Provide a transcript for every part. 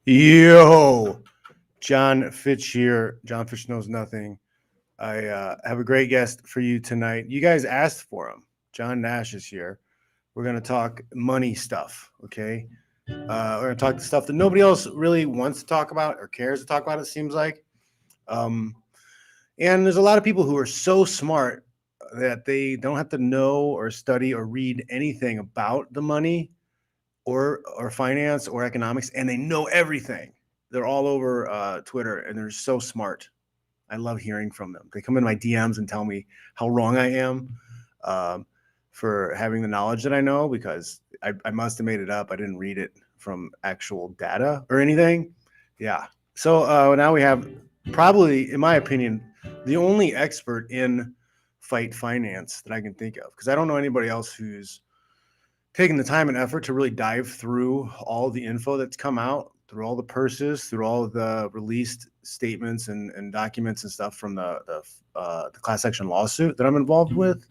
Yo, John Fitch here. John Fitch knows nothing. I have a great guest for you tonight. You guys asked for him. John Nash is here. We're going to talk money stuff, okay? We're going to talk the stuff that nobody else really wants to talk about or cares to talk about, it seems like. Um, and there's a lot of people who are so smart that they don't have to know or study or read anything about the money or finance or economics, and they know everything. They're all over Twitter, and they're so smart. I love hearing from them. They come in my DMs and tell me how wrong I am for having the knowledge that I know, because I must have made it up. I didn't read it from actual data or anything. Yeah. So now we have probably, in my opinion, the only expert in fight finance that I can think of, because I don't know anybody else who's taking the time and effort to really dive through all the info that's come out, through all the purses, through all of the released statements and documents and stuff from the class action lawsuit that I'm involved with.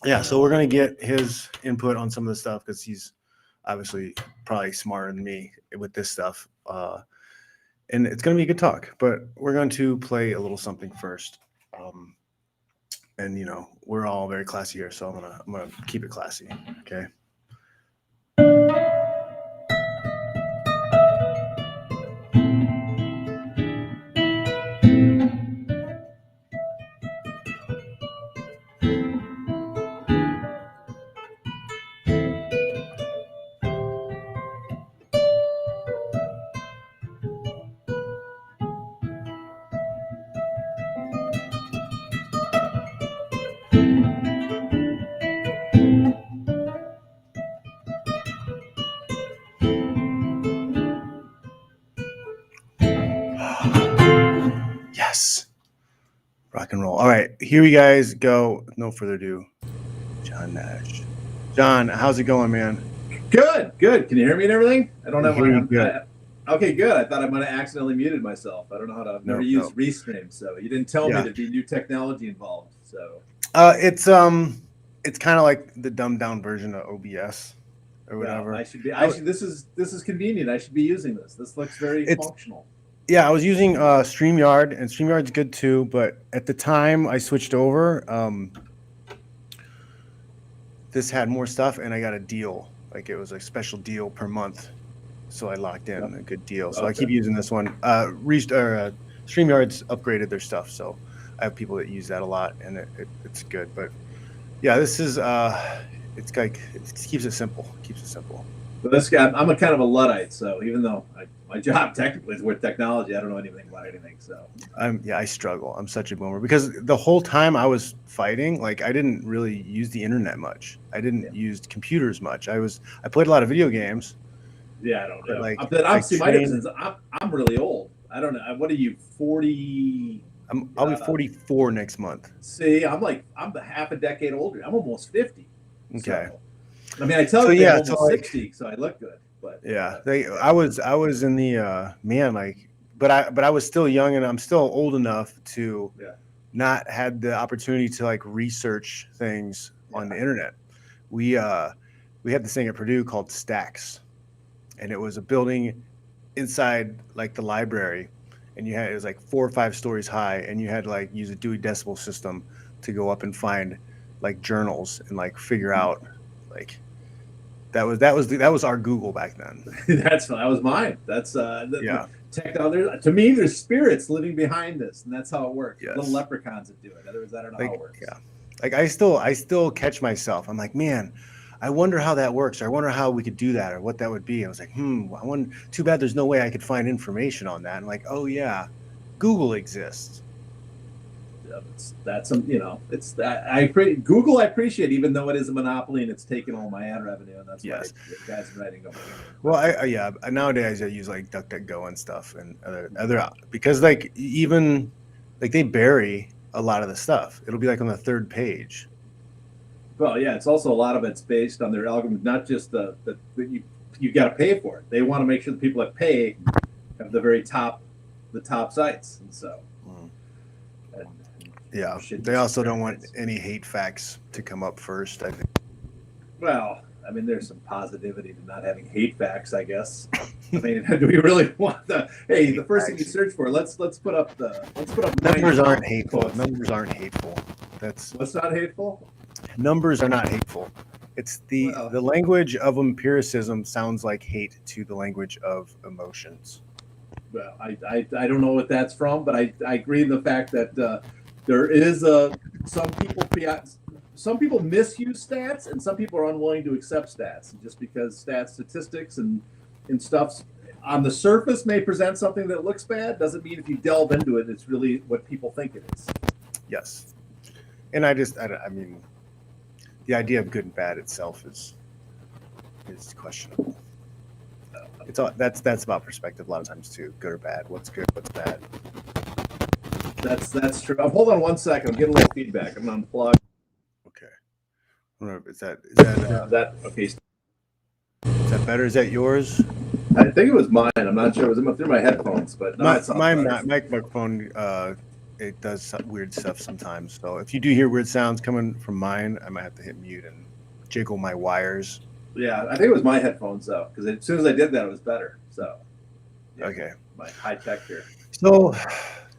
Yeah, so we're gonna get his input on some of the stuff, because he's obviously probably smarter than me with this stuff. And it's gonna be a good talk, but we're going to play a little something first. And we're all very classy here, so I'm gonna keep it classy. Okay. Yes. Rock and roll. All right, here you guys go. No further ado. John Nash. John, how's it going, man? Good, good. Can you hear me and everything? I don't know. Good. Okay, good. I thought I might have accidentally muted myself. I don't know how to. I've never used Restream, so you didn't tell me there'd be new technology involved. So it's kind of like the dumbed down version of OBS or whatever. Well, this is convenient. I should be using this. This looks very functional. Yeah, I was using StreamYard, and StreamYard's good too. But at the time I switched over, this had more stuff, and I got a deal. Like, it was a special deal per month, so I locked in a good deal. So I keep using this one. StreamYard's upgraded their stuff, so I have people that use that a lot, and it's good. But yeah, this is it's like, it keeps it simple. But this guy, I'm a kind of a Luddite, so even though my job technically is with technology, I don't know anything about anything. So I struggle. I'm such a boomer, because the whole time I was fighting, like, I didn't really use the internet much. I didn't use computers much. I played a lot of video games. Yeah, I don't know. Like, I'm really old. I don't know. What are you, 40? I'll be 44 next month. See, I'm half a decade older. I'm almost 50. Okay. So, I mean, I tell you, I'm almost 60, so I look good. But yeah, I was in the but I was still young, and I'm still old enough to not had the opportunity to like research things on the internet. We had this thing at Purdue called Stacks, and it was a building inside like the library, and it was like 4 or 5 stories high, and you had to like use a Dewey Decimal System to go up and find like journals and like figure out like. That was our Google back then. That was mine. That's tech down there. To me, there's spirits living behind this, and that's how it works. Yes. Little leprechauns that do it. Otherwise, I don't know how it works. Yeah, like I still catch myself. I'm like, man, I wonder how that works, or I wonder how we could do that, or what that would be. I was like, I wonder. Too bad there's no way I could find information on that. And like, oh yeah, Google exists. That's it's that Google I appreciate, even though it is a monopoly and it's taking all my ad revenue, and that's why the guys are writing over here. Well, nowadays I use like DuckDuckGo and stuff, and other because like even like they bury a lot of the stuff. It'll be like on the 3rd page. Well, yeah, it's also a lot of it's based on their algorithm, not just the you got to pay for it. They want to make sure the people that pay have the top sites, and so. Yeah, they also don't want any hate facts to come up first, I think. Well, I mean, there's some positivity to not having hate facts, I guess. I mean, do we really want the? Hey, the first thing you search for. Let's put up numbers aren't hateful. Quotes. Numbers aren't hateful. That's what's not hateful. Numbers are not hateful. It's the language of empiricism sounds like hate to the language of emotions. Well, I don't know what that's from, but I agree in the fact that there is some people misuse stats, and some people are unwilling to accept stats. And just because statistics and stuff on the surface may present something that looks bad, doesn't mean if you delve into it, it's really what people think it is. Yes, and I mean, the idea of good and bad itself is questionable. It's all that's about perspective a lot of times too. Good or bad? What's good? What's bad? That's true. Hold on 1 second. I'm getting a little feedback. I'm gonna unplug. Okay. Is that okay? Is that better? Is that yours? I think it was mine. I'm not sure. It was through my headphones, but no, my microphone. It does weird stuff sometimes. So if you do hear weird sounds coming from mine, I might have to hit mute and jiggle my wires. Yeah, I think it was my headphones though, because as soon as I did that, it was better. So yeah, okay, my high tech here. So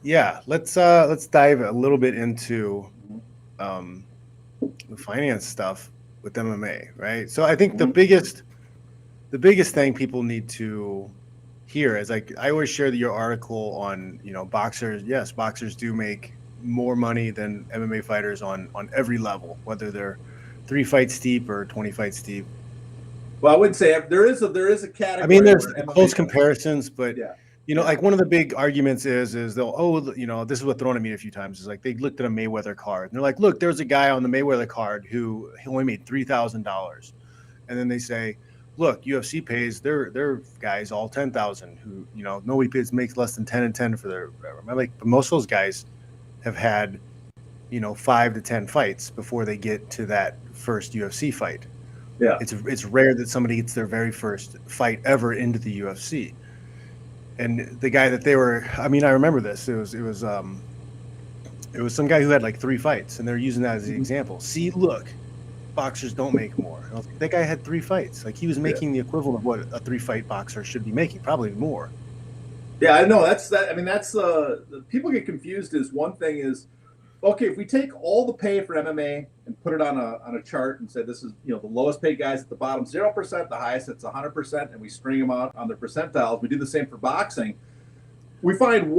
yeah, let's dive a little bit into the finance stuff with MMA, right? So I think the biggest thing people need to hear is, like, I always share your article on, boxers. Yes, boxers do make more money than MMA fighters on every level, whether they're 3 fights deep or 20 fights deep. Well, I wouldn't say there is a category. I mean, there's close comparisons, but like one of the big arguments is they'll this is what thrown at me a few times is, like, they looked at a Mayweather card and they're like, look, there's a guy on the Mayweather card who only made $3,000, and then they say, look, UFC pays their guys all $10,000 who, nobody makes less than 10 and 10 for their, like, but most of those guys have had 5 to 10 fights before they get to that first UFC fight. Yeah, it's rare that somebody gets their very first fight ever into the UFC. And the guy that they were, I mean, I remember this. It was some guy who had like 3 fights, and they're using that as the example. See, look, boxers don't make more. That guy had 3 fights. Like, he was making the equivalent of what a 3-fight boxer should be making, probably more. Yeah, I know. That's people get confused. Is one thing is, okay, if we take all the pay for MMA and put it on a chart and say this is, the lowest paid guys at the bottom 0%, the highest it's 100%, and we string them out on their percentiles. We do the same for boxing. We find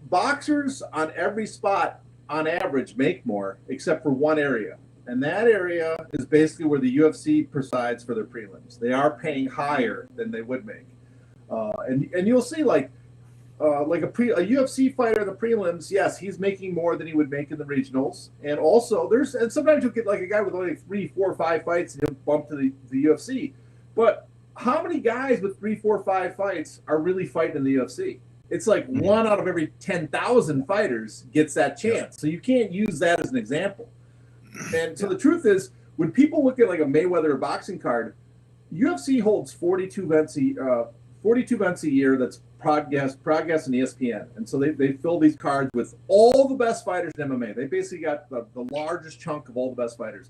boxers on every spot on average make more, except for one area, and that area is basically where the UFC presides for their prelims. They are paying higher than they would make, and you'll see like a UFC fighter in the prelims, yes, he's making more than he would make in the regionals. And also and sometimes you'll get like a guy with only 3, 4, 5 fights and he'll bump to the UFC. But how many guys with 3, 4, 5 fights are really fighting in the UFC? It's like 1 out of every 10,000 fighters gets that chance. So you can't use that as an example. And so the truth is, when people look at like a Mayweather boxing card, UFC holds 42 events a year. That's Progress and ESPN, and so they fill these cards with all the best fighters in MMA. They basically got the largest chunk of all the best fighters.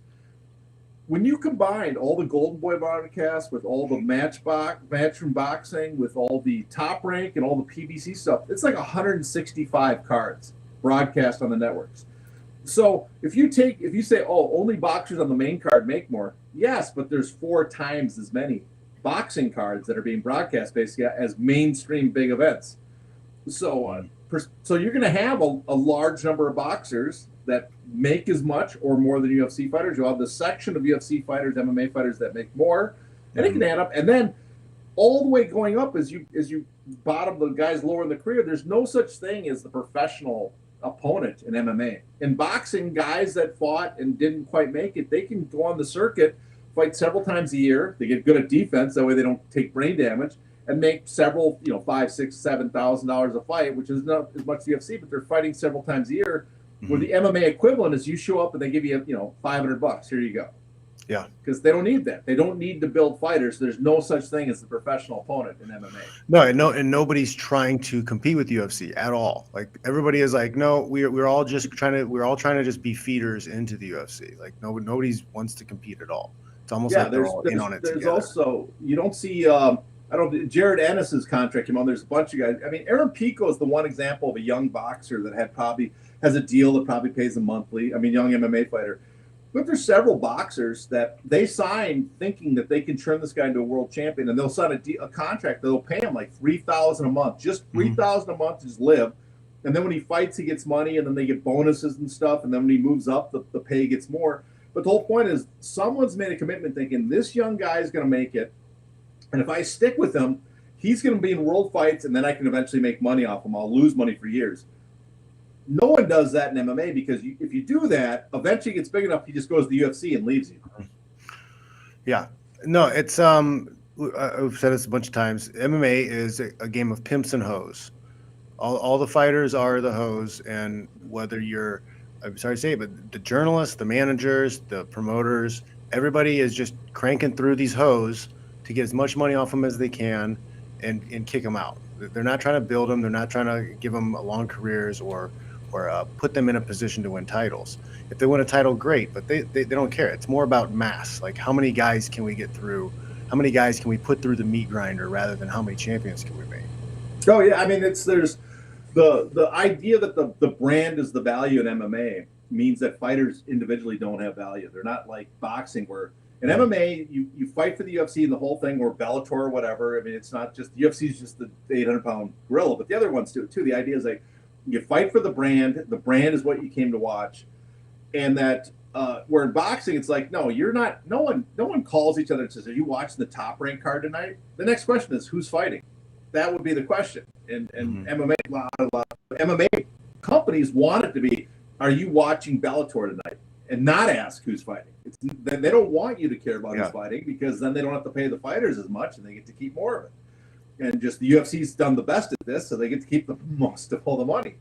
When you combine all the Golden Boy broadcasts with all the Matchroom Boxing, with all the Top Rank and all the PBC stuff, it's like 165 cards broadcast on the networks. So if you say, oh, only boxers on the main card make more, yes, but there's 4 times as many boxing cards that are being broadcast basically as mainstream big events. So you're going to have a large number of boxers that make as much or more than UFC fighters. You'll have the section of UFC fighters, MMA fighters that make more, and it can add up. And then all the way going up as you bottom the guys lower in the career, there's no such thing as the professional opponent in MMA. In boxing, guys that fought and didn't quite make it, they can go on the circuit, fight several times a year. They get good at defense, that way they don't take brain damage, and make several, $5,000, $6,000, $7,000 a fight, which is not as much UFC, but they're fighting several times a year. Where the MMA equivalent is you show up and they give you, $500. Here you go. Yeah. Because they don't need that. They don't need to build fighters. There's no such thing as the professional opponent in MMA. No, and nobody's trying to compete with UFC at all. Like, everybody is like, no, we're all trying to just be feeders into the UFC. Like, nobody wants to compete at all. It's almost Yeah, like they're all in on it there's together. also, you don't see I don't Jared Ennis's contract came on. There's a bunch of guys. I mean, Aaron Pico is the one example of a young boxer that has a deal that probably pays him monthly. I mean, young MMA fighter. But there's several boxers that they sign thinking that they can turn this guy into a world champion, and they'll sign a contract that'll pay him like $3,000 a month, just $3,000 a month to just live. And then when he fights, he gets money, and then they get bonuses and stuff. And then when he moves up, the pay gets more. But the whole point is, someone's made a commitment thinking this young guy is going to make it, and if I stick with him, he's going to be in world fights, and then I can eventually make money off him. I'll lose money for years. No one does that in MMA because if you do that, eventually it gets big enough, he just goes to the UFC and leaves you. Yeah. No, it's I've said this a bunch of times. MMA is a game of pimps and hoes. All the fighters are the hoes, and whether you're, I'm sorry to say it, but the journalists, the managers, the promoters, everybody is just cranking through these hoes to get as much money off them as they can and kick them out. They're not trying to build them. They're not trying to give them long careers or put them in a position to win titles. If they win a title, great, but they don't care. It's more about mass. Like, how many guys can we get through? How many guys can we put through the meat grinder rather than how many champions can we make? Oh, yeah. I mean, there's the idea that the brand is the value in MMA means that fighters individually don't have value. They're not like boxing where in MMA, you fight for the UFC and the whole thing, or Bellator or whatever. I mean, it's not just, the UFC is just the 800-pound gorilla, but the other ones do it too. The idea is like, you fight for the brand is what you came to watch. And that where in boxing, it's like, no, you're not, no one calls each other and says, are you watching the top ranked card tonight? The next question is, who's fighting? That would be the question. And MMA, MMA companies want it to be, are you watching Bellator tonight? And not ask who's fighting. They don't want you to care about who's fighting, because then they don't have to pay the fighters as much and they get to keep more of it. And just the UFC's done the best at this, so they get to keep the most of all the money.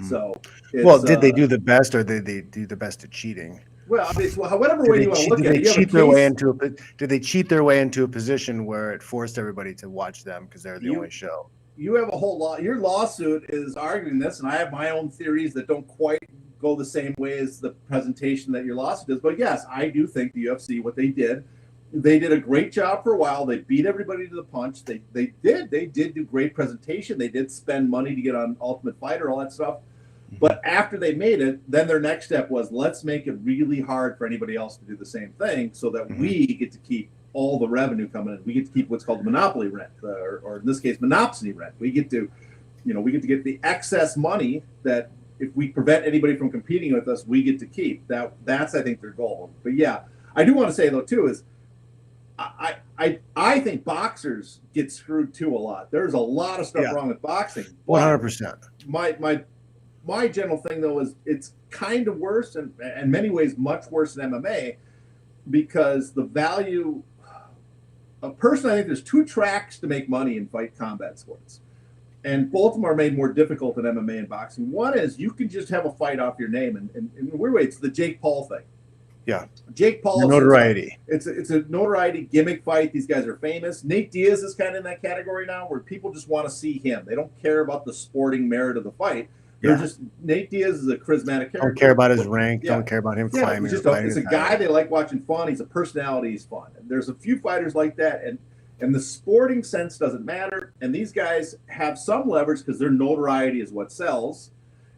So, did they do the best, or did they do the best at cheating? Well, I mean, whatever way you want to look at it, did they cheat their way into a position where it forced everybody to watch them because they're the only show? You have a whole lot. Your lawsuit is arguing this, and I have my own theories that don't quite go the same way as the presentation that your lawsuit does. But yes, I do think the UFC, what they did a great job for a while. They beat everybody to the punch. They did do great presentation. They did spend money to get on Ultimate Fighter, all that stuff. But after they made it, then their next step was, let's make it really hard for anybody else to do the same thing, so that we get to keep all the revenue coming in. We get to keep what's called the monopoly rent, or in this case, monopsony rent. We get to get the excess money that, if we prevent anybody from competing with us, we get to keep. That's, I think, their goal. But yeah, I do want to say though too is, I think boxers get screwed too a lot. There's a lot of stuff wrong with boxing. 100%. My general thing though is, it's kind of worse, and in many ways much worse than MMA, because the value. Personally, I think there's two tracks to make money in fight combat sports, and both of them are made more difficult than MMA and boxing. One is, you can just have a fight off your name, and in a weird way, it's the Jake Paul thing. Yeah, Jake Paul. Notoriety. It's a notoriety gimmick fight. These guys are famous. Nate Diaz is kind of in that category now, where people just want to see him. They don't care about the sporting merit of the fight. They're just, Nate Diaz is a charismatic character. Don't care about his rank. Don't care about him climbing. It's a guy they like watching fun. He's a personality. He's fun. And there's a few fighters like that, and the sporting sense doesn't matter. And these guys have some leverage because their notoriety is what sells.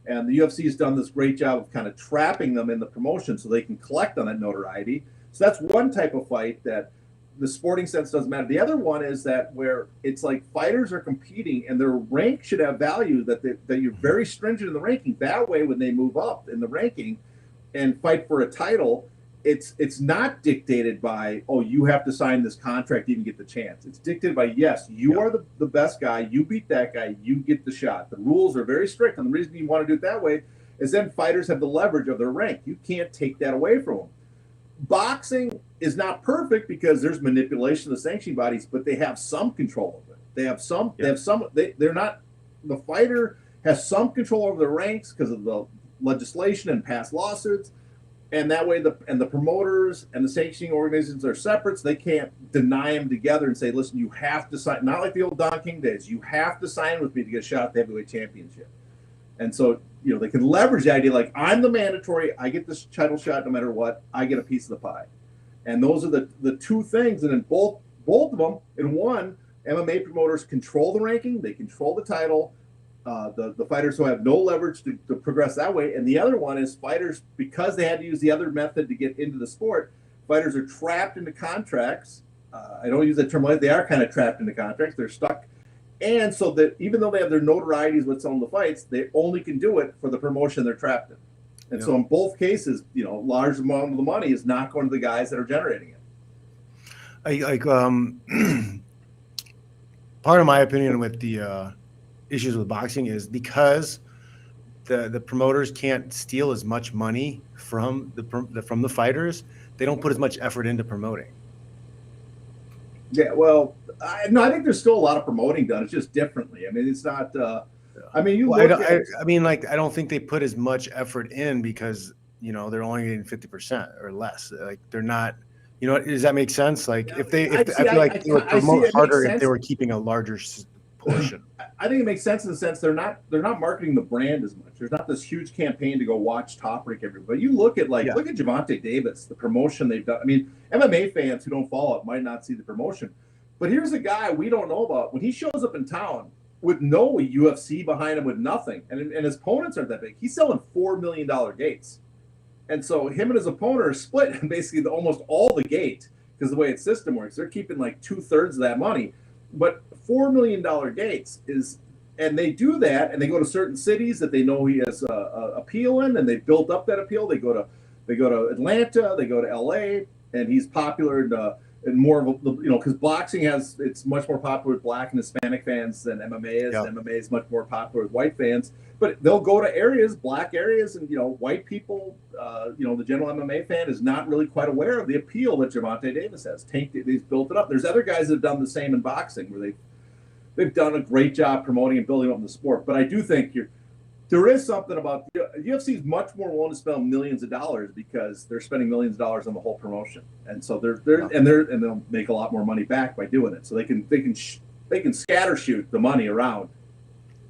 And the UFC has done this great job of kind of trapping them in the promotion so they can collect on that notoriety. So that's one type of fight that the sporting sense doesn't matter. The other one is that where it's like fighters are competing and their rank should have value, that you're very stringent in the ranking. That way, when they move up in the ranking and fight for a title, it's not dictated by, oh, you have to sign this contract to even get the chance. It's dictated by, yes, you are the best guy. You beat that guy. You get the shot. The rules are very strict. And the reason you want to do it that way is then fighters have the leverage of their rank. You can't take that away from them. Boxing is not perfect because there's manipulation of the sanctioning bodies, but they have some control of it. They're not, the fighter has some control over their ranks because of the legislation and past lawsuits. And that way, the promoters and the sanctioning organizations are separate, so they can't deny them together and say, listen, you have to sign, not like the old Don King days, you have to sign with me to get a shot at the heavyweight championship. And so, they can leverage the idea like, I'm the mandatory, I get this title shot no matter what, I get a piece of the pie. And those are the two things. And in both of them, in one, MMA promoters control the ranking, they control the title. The fighters who have no leverage to progress that way. And the other one is fighters, because they had to use the other method to get into the sport, fighters are trapped into contracts. I don't use that term lightly. They are kind of trapped into contracts. They're stuck. And so that even though they have their notorieties with some of the fights, they only can do it for the promotion they're trapped in. And so in both cases, large amount of the money is not going to the guys that are generating it. Part of my opinion with the issues with boxing is because the promoters can't steal as much money from the fighters, they don't put as much effort into promoting. Yeah, well, I think there's still a lot of promoting done. It's just differently. I mean, it's not. I don't think they put as much effort in because they're only getting 50% or less. Like they're not. Does that make sense? Like I feel like they would promote harder if they were keeping a larger portion. I think it makes sense in the sense they're not marketing the brand as much. There's not this huge campaign to go watch Top Rank everybody. You look at look at Gervonta Davis, the promotion they've done. I mean, MMA fans who don't follow it might not see the promotion, but here's a guy we don't know about. When he shows up in town with no UFC behind him, with nothing, and his opponents aren't that big, he's selling $4 million gates. And so him and his opponent are split in basically almost all the gate, because the way its system works, they're keeping like 2/3 of that money. But $4 million gates is, and they do that, and they go to certain cities that they know he has appeal in, and they've built up that appeal. They go to Atlanta, they go to LA, and he's popular in more of a, because boxing it's much more popular with Black and Hispanic fans than MMA is. And MMA is much more popular with white fans. But they'll go to areas, Black areas, and white people. The general MMA fan is not really quite aware of the appeal that Gervonta Davis has. He's built it up. There's other guys that have done the same in boxing, where they've done a great job promoting and building up the sport. But I do think there is something about UFC is much more willing to spend millions of dollars because they're spending millions of dollars on the whole promotion, and so they'll make a lot more money back by doing it. So they can scatter shoot the money around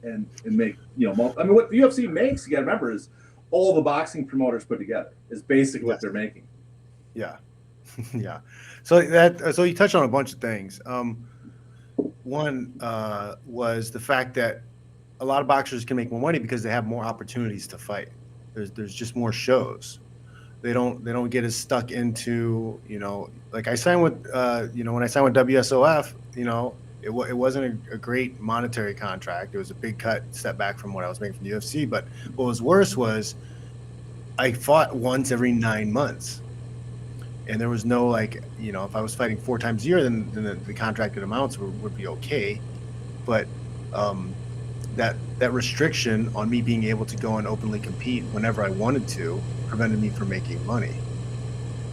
and make what the UFC makes. You got to remember is all the boxing promoters put together is basically what they're making. Yeah, yeah. So you touched on a bunch of things. One was the fact that a lot of boxers can make more money because they have more opportunities to fight. There's just more shows. They don't get as stuck into like I signed with when I signed with WSOF, it wasn't a great monetary contract. It was a big step back from what I was making from the UFC. But what was worse was I fought once every 9 months. And there was no if I was fighting 4 times a year, then the contracted amounts would be okay. But that restriction on me being able to go and openly compete whenever I wanted to prevented me from making money.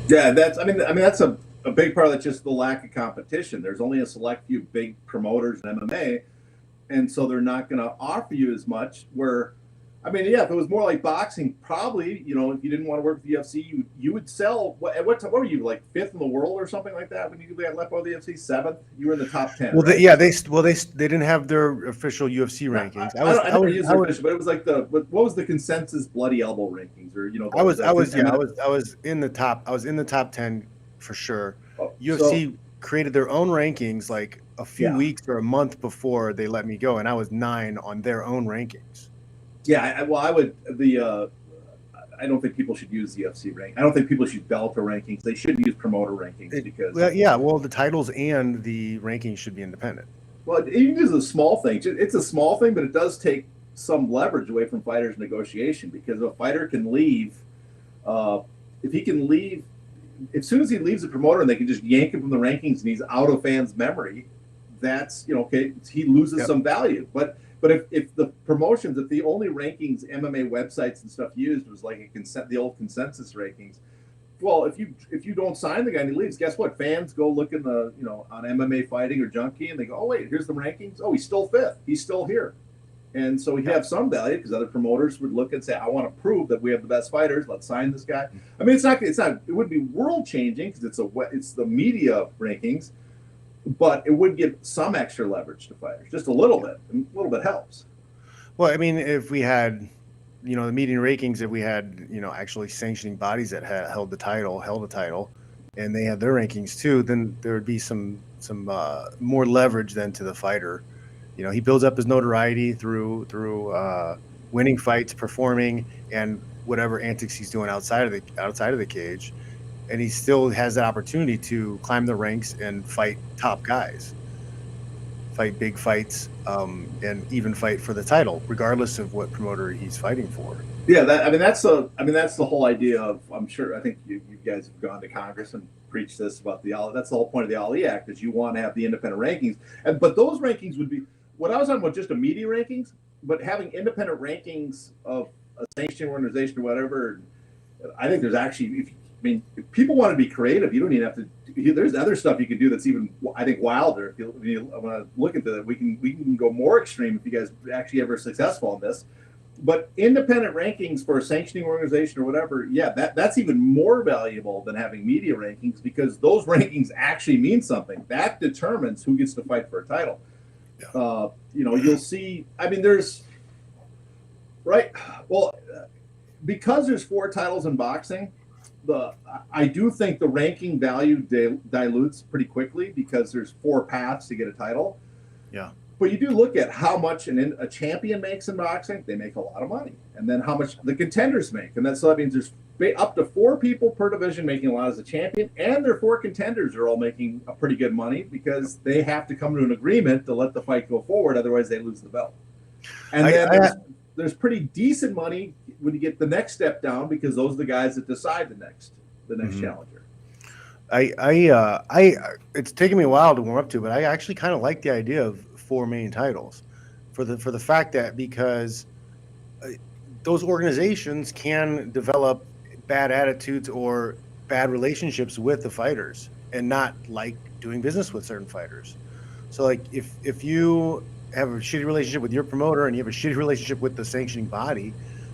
Yeah, that's a big part of that, just the lack of competition. There's only a select few big promoters in MMA, and so they're not going to offer you as much. If it was more like boxing, probably, if you didn't want to work with the UFC, you would sell. What were you, like 5th in the world or something like that when you got left out of the UFC? 7th? You were in the top 10. Well, right? They didn't have their official UFC rankings. I never used their official, but it was like what was the consensus bloody elbow rankings, or I was in the top. I was in the top 10 for sure. UFC created their own rankings like a few weeks or a month before they let me go, and I was 9 on their own rankings. Yeah, I don't think people should use the UFC rank. I don't think people should Bellator rankings. They shouldn't use promoter rankings because. The titles and the rankings should be independent. Well, even as a small thing, it's a small thing, but it does take some leverage away from fighters' negotiation, because a fighter can leave. If he can leave, as soon as he leaves the promoter and they can just yank him from the rankings and he's out of fans' memory, that's okay. He loses some value, But if the promotions, if the only rankings MMA websites and stuff used was like the old consensus rankings, well, if you don't sign the guy and he leaves, guess what? Fans go look in the on MMA Fighting or Junkie, and they go, oh wait, here's the rankings. Oh, he's still 5th. He's still here, and so he have some value because other promoters would look and say, I want to prove that we have the best fighters. Let's sign this guy. I mean, it's not. It wouldn't be world changing because it's the media rankings. But it would give some extra leverage to fighters, just a little bit. A little bit helps. Well, I mean, if we had, the media rankings, if we had, actually sanctioning bodies that held a title, and they have their rankings too, then there would be some more leverage then to the fighter. You know, he builds up his notoriety through winning fights, performing, and whatever antics he's doing outside of the cage, and he still has that opportunity to climb the ranks and fight top guys, fight big fights, and even fight for the title, regardless of what promoter he's fighting for. Yeah, that's the whole idea of. I'm sure. I think you guys have gone to Congress and preached this about that's the whole point of the Ali Act, is you want to have the independent rankings, but those rankings would be what I was talking about, just a media rankings, but having independent rankings of a sanctioning organization or whatever. I think there's actually, if people want to be creative, you don't even have to. There's other stuff you can do that's even, I think, wilder. If you want to look at that, we can go more extreme if you guys actually ever successful in this. But independent rankings for a sanctioning organization or whatever, yeah, that's even more valuable than having media rankings, because those rankings actually mean something. That determines who gets to fight for a title. Yeah. You'll see. There's right. Well, because there's 4 titles in boxing, I do think the ranking value dilutes pretty quickly, because there's 4 paths to get a title. Yeah. But you do look at how much a champion makes in boxing. They make a lot of money. And then how much the contenders make. And that means there's up to 4 people per division making a lot as a champion. And their 4 contenders are all making a pretty good money, because they have to come to an agreement to let the fight go forward. Otherwise, they lose the belt. And there's pretty decent money when you get the next step down, because those are the guys that decide the next mm-hmm. challenger. It's taken me a while to warm up to, but I actually kind of like the idea of 4 main titles, for the fact that, because those organizations can develop bad attitudes or bad relationships with the fighters and not like doing business with certain fighters. So like if you have a shitty relationship with your promoter and you have a shitty relationship with the sanctioning body,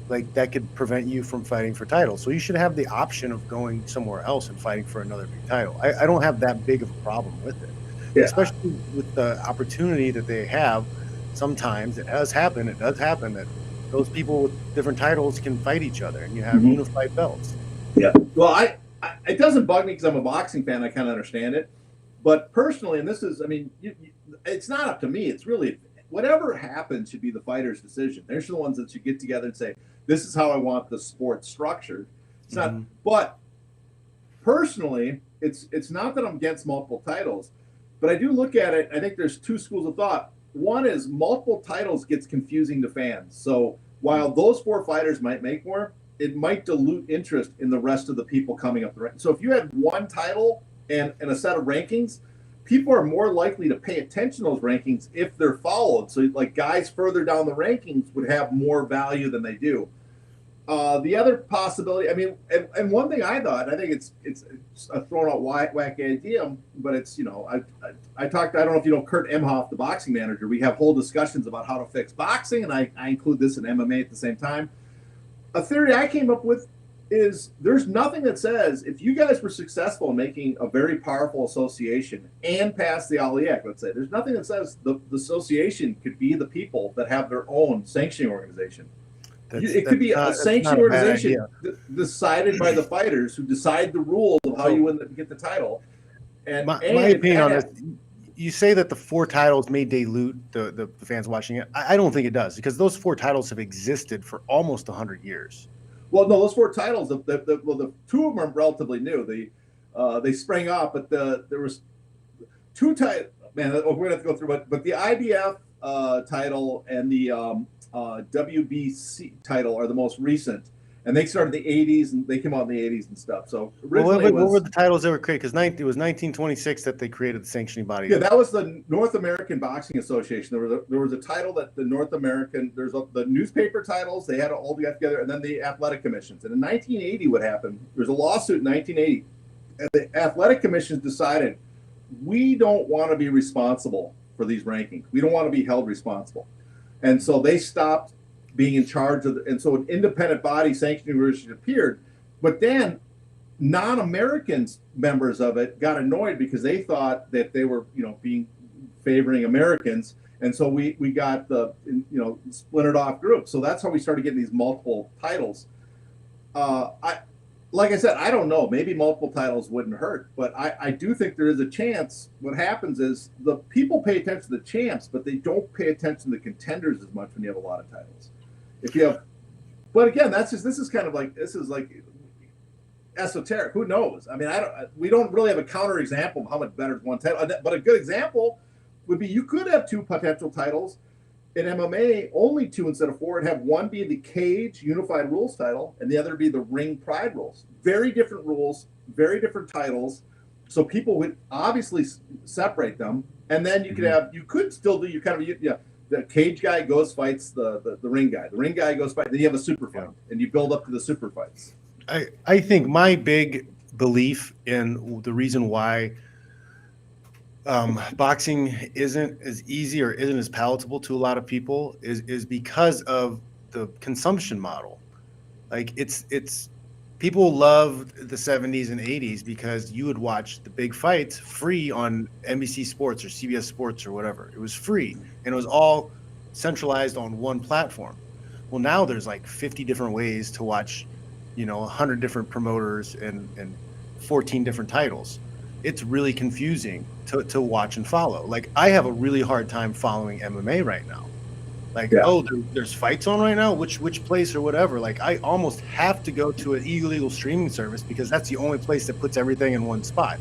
like that could prevent you from fighting for titles. So you should have the option of going somewhere else and fighting for another big title. I don't have that big of a problem with it. Yeah. Especially with the opportunity that they have. Sometimes it does happen that those people with different titles can fight each other, and you have mm-hmm. unified belts. Yeah. Well, it doesn't bug me, because I'm a boxing fan. I kind of understand it. But personally, and this is, it's not up to me. It's really, whatever happens should be the fighter's decision. They're the ones that should get together and say, this is how I want the sport structured. It's mm-hmm. not, but personally, it's not that I'm against multiple titles, but I do look at it. I think there's 2 schools of thought. One is multiple titles gets confusing to fans. So while those 4 fighters might make more, it might dilute interest in the rest of the people coming up the rank. So if you had 1 title and a set of rankings, people are more likely to pay attention to those rankings if they're followed. So like guys further down the rankings would have more value than they do. The other possibility, and one thing I thought, I think it's a thrown out wacky idea, but it's, I talked, I don't know if you know Kurt Emhoff, the boxing manager. We have whole discussions about how to fix boxing, and I include this in MMA at the same time. A theory I came up with is there's nothing that says if you guys were successful in making a very powerful association and pass the Ali Act, let's say, there's nothing that says the association could be the people that have their own sanctioning organization. It could be a sanctioning organization decided by the fighters, who decide the rules of how you get the title. And my opinion on this, you say that the 4 titles may dilute the fans watching it. I don't think it does, because those 4 titles have existed for almost 100 years. Well, no, those 4 titles, the 2 of them are relatively new. They sprang up, but there was 2 titles. Man, we're going to have to go through, but the IBF title and the WBC title are the most recent, and they started in the 80s, and they came out in the 80s and stuff. So originally, what were the titles that were created? Because it was 1926 that they created the sanctioning body. Yeah, that was the North American Boxing Association. There was a title that the North American, the newspaper titles, they had to all get together, and then the athletic commissions. And in 1980, what happened? There was a lawsuit in 1980, and the athletic commissions decided, we don't want to be responsible for these rankings. We don't want to be held responsible. And so they stopped being in charge of and so an independent body, sanctioning organization, appeared. But then non-Americans members of it got annoyed, because they thought that they were, favoring Americans. And so we got the, splintered off groups. So that's how we started getting these multiple titles. like I said, I don't know. Maybe multiple titles wouldn't hurt, but I do think there is a chance. What happens is the people pay attention to the champs, but they don't pay attention to the contenders as much when you have a lot of titles. If you have, but again, this is like esoteric. Who knows? I mean, we don't really have a counter example of how much better is one title. But a good example would be you could have two potential titles. In MMA, only two instead of four, and have one be the Cage Unified Rules title and the other be the Ring Pride Rules. Very different rules, very different titles. So people would obviously separate them, and then you could still do the Cage guy goes fights the ring guy. The ring guy goes fight. Then you have a super fight, and you build up to the super fights. I think my big belief in the reason why boxing isn't as easy or isn't as palatable to a lot of people is because of the consumption model. Like it's people loved the 70s and 80s because you would watch the big fights free on NBC Sports or CBS Sports or whatever. It was free and it was all centralized on one platform. Well, now there's like 50 different ways to watch, 100 different promoters and 14 different titles. It's really confusing to watch and follow. Like I have a really hard time following MMA right now. Like, there's fights on right now, which place or whatever. Like I almost have to go to an illegal streaming service because that's the only place that puts everything in one spot.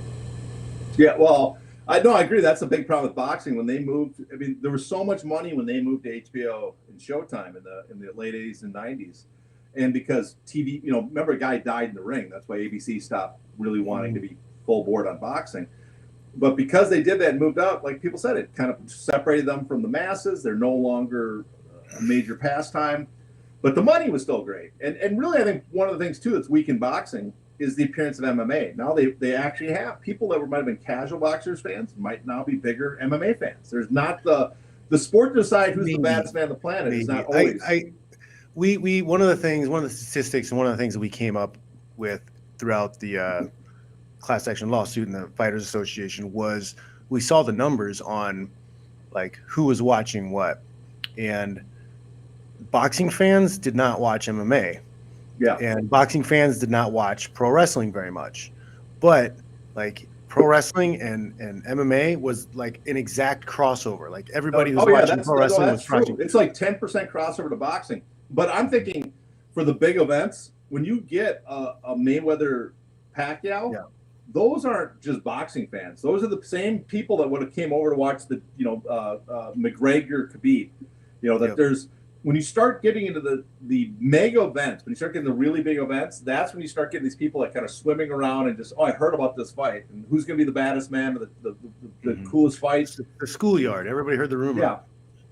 Yeah, well, I agree. That's a big problem with boxing. When they moved, I mean, there was so much money when they moved to HBO and Showtime in the late 80s and 90s. And because TV, remember a guy died in the ring. That's why ABC stopped really wanting to be full board on boxing. But because they did that and moved out, like people said, it kind of separated them from the masses. They're no longer a major pastime, but the money was still great. And really, I think one of the things too that's weak in boxing is the appearance of MMA. Now they actually have people that might have been casual boxers fans might now be bigger MMA fans. There's not the sport to decide who's the baddest man on the planet. It's not always. We one of the statistics and one of the things that we came up with throughout the class action lawsuit in the Fighters Association was we saw the numbers on like who was watching what, and boxing fans did not watch MMA. Yeah. And boxing fans did not watch pro wrestling very much. But like pro wrestling and MMA was like an exact crossover. Like everybody who's watching pro wrestling was watching. It's like 10% crossover to boxing. But I'm thinking for the big events, when you get a Mayweather Pacquiao, those aren't just boxing fans. Those are the same people that would have came over to watch the McGregor Khabib. There's when you start getting into the mega events, when you start getting the really big events, that's when you start getting these people that kind of swimming around and just, I heard about this fight and who's going to be the baddest man, or the coolest fights. The schoolyard. Everybody heard the rumor. Yeah.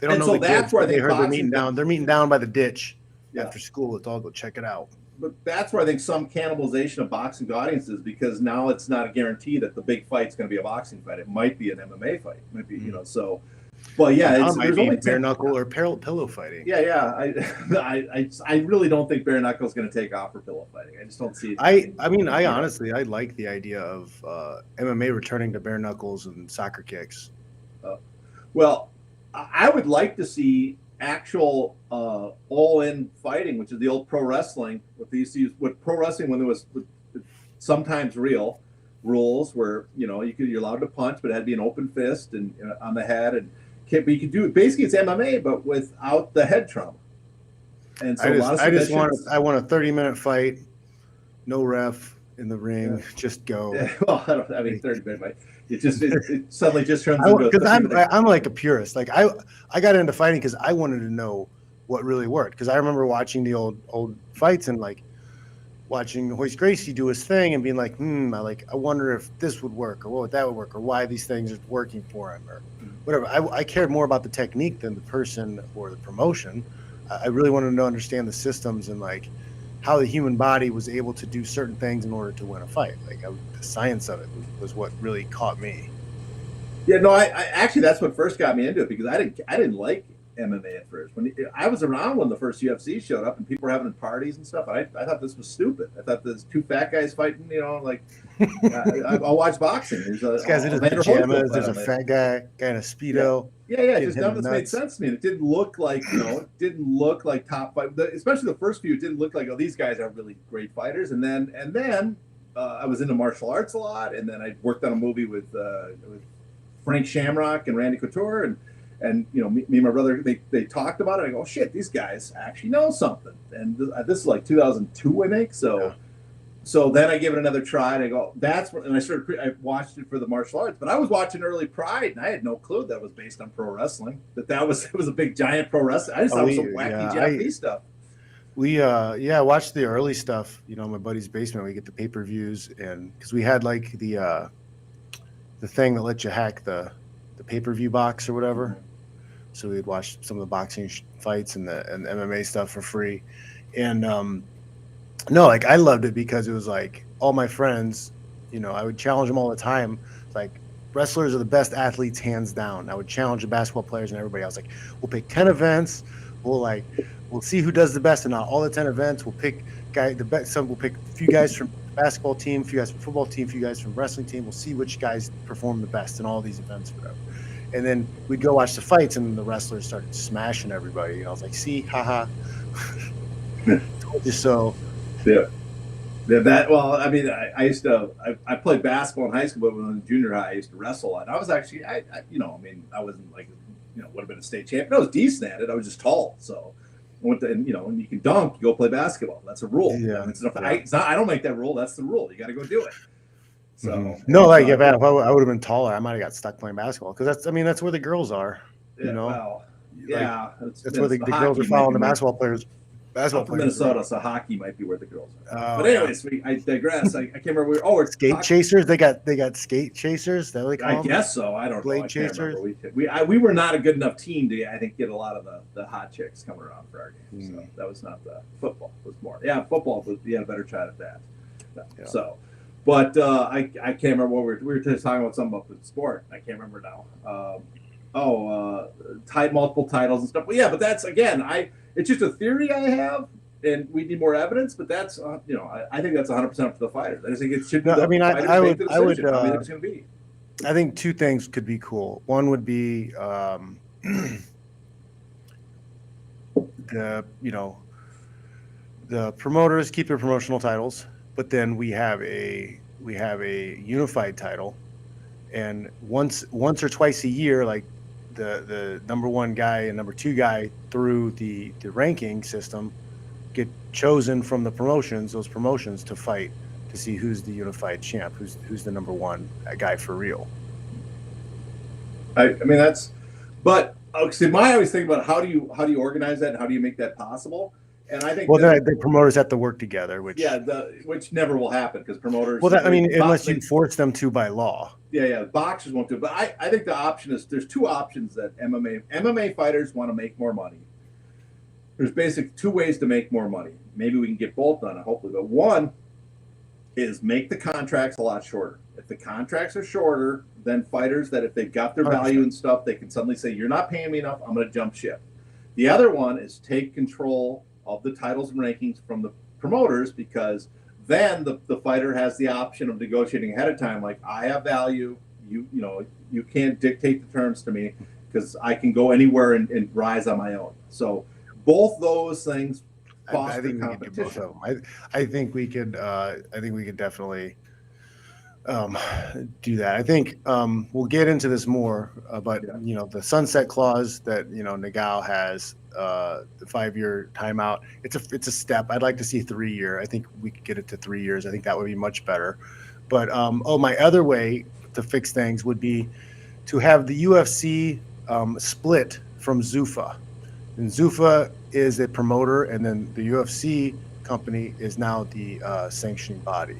They don't know so the that's kids, where they heard they're meeting down. They're meeting down by the ditch after school. Let's all go check it out. But that's where I think some cannibalization of boxing audiences, because now it's not a guarantee that the big fight's going to be a boxing fight. It might be an MMA fight. It might be, so. Well, yeah, it might be bare knuckle or pillow fighting. Yeah. I really don't think bare knuckle is going to take off for pillow fighting. I just don't see it. I honestly like the idea of MMA returning to bare knuckles and soccer kicks. Well, I would like to see actual all-in fighting, which is the old pro wrestling. With pro wrestling, when there was sometimes real rules where you're allowed to punch, but it had to be an open fist and on the head, and but you could do it. Basically, it's MMA, but without the head trauma. And so I want a 30-minute fight, no ref in the ring, just go. Yeah, well, 30-minute fight. It suddenly just turns into because I'm like a purist. Like I got into fighting because I wanted to know what really worked. Because I remember watching the old fights and like watching Hoist Gracie do his thing and being like, I wonder if this would work or that would work or why these things are working for him or whatever. I cared more about the technique than the person or the promotion. I really wanted to understand the systems and like how the human body was able to do certain things in order to win a fight. Like the science of it was what really caught me. Yeah, no, I actually that's what first got me into it, because I didn't like MMA at first. When I was around when the first UFC showed up and people were having parties and stuff, I thought this was stupid. I thought there's two fat guys fighting, like I'll watch boxing. There's This guy's in his Evander Holyfield pajamas. fight There's a on there. fat guy in a Speedo. Yeah, getting just hit none in of the this made nuts. sense to me. And it didn't look like, it didn't look like top fight. Especially the first few, it didn't look like, oh, these guys are really great fighters. And then I was into martial arts a lot, and then I worked on a movie with Frank Shamrock and Randy Couture, and me and my brother, they talked about it. I go, oh, shit, these guys actually know something. And this is like 2002, I think. So then I give it another try, and I go, that's when, and I watched it for the martial arts, but I was watching early Pride, and I had no clue that was based on pro wrestling. It was a big giant pro wrestling. I just thought it was some wacky Japanese stuff. We watched the early stuff, in my buddy's basement. We get the pay-per-views, and because we had like the thing that let you hack the pay-per-view box or whatever. Mm-hmm. So we'd watch some of the boxing fights and the MMA stuff for free. And no, like I loved it because it was like all my friends, I would challenge them all the time. It's like wrestlers are the best athletes hands down. I would challenge the basketball players and everybody. I was like, we'll pick 10 events. We'll see who does the best in all the 10 events. We'll pick the best. We'll pick a few guys from the basketball team, a few guys from the football team, a few guys from the wrestling team. We'll see which guys perform the best in all these events, whatever. And then we'd go watch the fights, and the wrestlers started smashing everybody. And I was like, see, haha. Told you so. Yeah. I used to. I played basketball in high school, but when I was in junior high, I used to wrestle. And I was actually, I wasn't like, would have been a state champion. I was decent at it. I was just tall, so I went to, and you can dunk, you go play basketball. That's a rule. Yeah. I don't make that rule. That's the rule. You got to go do it. So no, like if I would have been taller, I might have got stuck playing basketball because that's where the girls are. Well, that's where the girls are following the basketball players. Basketball players. Minnesota, so hockey might be where the girls are. But anyways, I digress. I can't remember. We're skate chasers. They got skate chasers. That what they call them? Guess so. I don't Blade know. chasers. We were not a good enough team to get a lot of the hot chicks coming around for our games. So that was not the football. Was more football. Was a better try at that. Yeah. So. But I can't remember what we were just talking about something about the sport. I can't remember now. Multiple titles and stuff. But that's again, it's just a theory I have, and we need more evidence. But that's I think that's 100% for the fighters. I just think it should be. No, I would. How many there's going to be? I think two things could be cool. One would be the promoters keep their promotional titles. But then we have a unified title, and once or twice a year, like the number one guy and number two guy through the ranking system get chosen from those promotions to fight to see who's the unified champ, who's the number one guy for real. I mean but see, I always think about how do you organize that and how do you make that possible. And I think the promoters have to work together, which never will happen because promoters. Well, unless you force them to by law. Yeah, boxers won't do it. But I think the option is there's two options that MMA fighters want to make more money. There's basically two ways to make more money. Maybe we can get both done, hopefully. But one is make the contracts a lot shorter. If the contracts are shorter, then fighters that if they've got their value and stuff, they can suddenly say, "You're not paying me enough. I'm going to jump ship." The other one is take control of the titles and rankings from the promoters, because then the fighter has the option of negotiating ahead of time. Like, I have value. You can't dictate the terms to me because I can go anywhere and rise on my own. So both those things foster I think competition. We could do both of them. I think we could. I think we could definitely do that. I think we'll get into this more, but the sunset clause that Nagao has, the 5-year timeout. It's a step. I'd like to see 3-year. I think we could get it to 3 years. I think that would be much better. But my other way to fix things would be to have the UFC split from Zuffa. And Zuffa is a promoter, and then the UFC company is now the sanctioning body.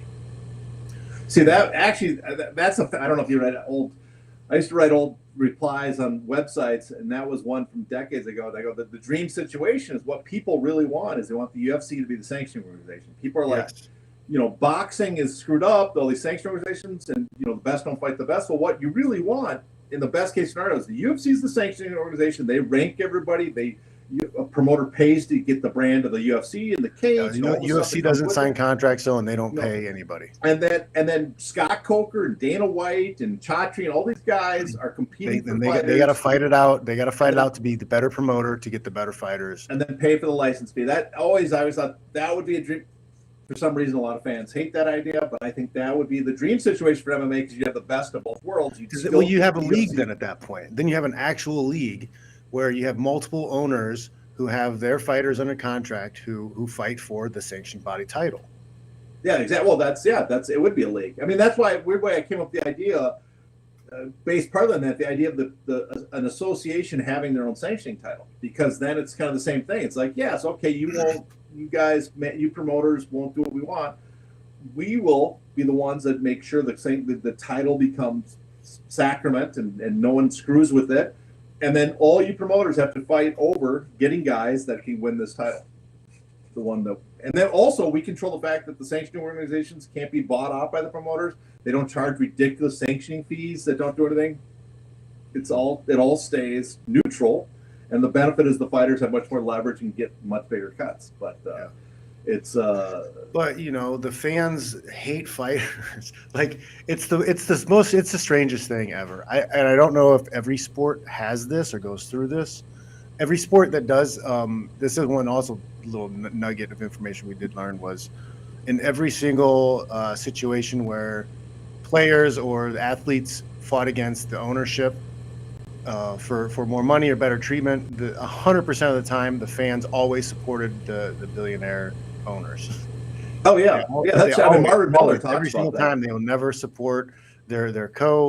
See, that actually, that's I don't know if you read old. I used to write old replies on websites, and that was one from decades ago. They go, the dream situation is what people really want is they want the UFC to be the sanctioning organization. People are like, boxing is screwed up, all these sanctioning organizations, and the best don't fight the best. Well, what you really want in the best case scenarios, the UFC is the sanctioning organization. They rank everybody. A promoter pays to get the brand of the UFC and the cage. UFC doesn't sign contracts, though, and they don't pay anybody. And then Scott Coker and Dana White and Chatri and all these guys are competing. They got to fight it out. They got to fight it out to be the better promoter, to get the better fighters, and then pay for the license fee. I always thought that would be a dream. For some reason, a lot of fans hate that idea, but I think that would be the dream situation for MMA because you have the best of both worlds. You have a league then at that point. Then you have an actual league where you have multiple owners who have their fighters under contract who fight for the sanctioned body title. Yeah, exactly. Well, it would be a league. I mean, that's why weird way I came up with the idea, based partly on that, the idea of an association having their own sanctioning title, because then it's kind of the same thing. It's like, yes, okay, you promoters won't do what we want. We will be the ones that make sure the title becomes sacrament and no one screws with it. And then all you promoters have to fight over getting guys that can win this title. And then also we control the fact that the sanctioning organizations can't be bought off by the promoters. They don't charge ridiculous sanctioning fees that don't do anything. It all stays neutral, and the benefit is the fighters have much more leverage and get much bigger cuts. But But the fans hate fighters. Like it's the strangest thing ever. I don't know if every sport has this or goes through this. Every sport that does, this is one also little nugget of information we did learn was in every single situation where players or the athletes fought against the ownership for more money or better treatment, 100% of the time the fans always supported the billionaire owners. Oh yeah, that's Marvin Miller talks every single time. They will never support their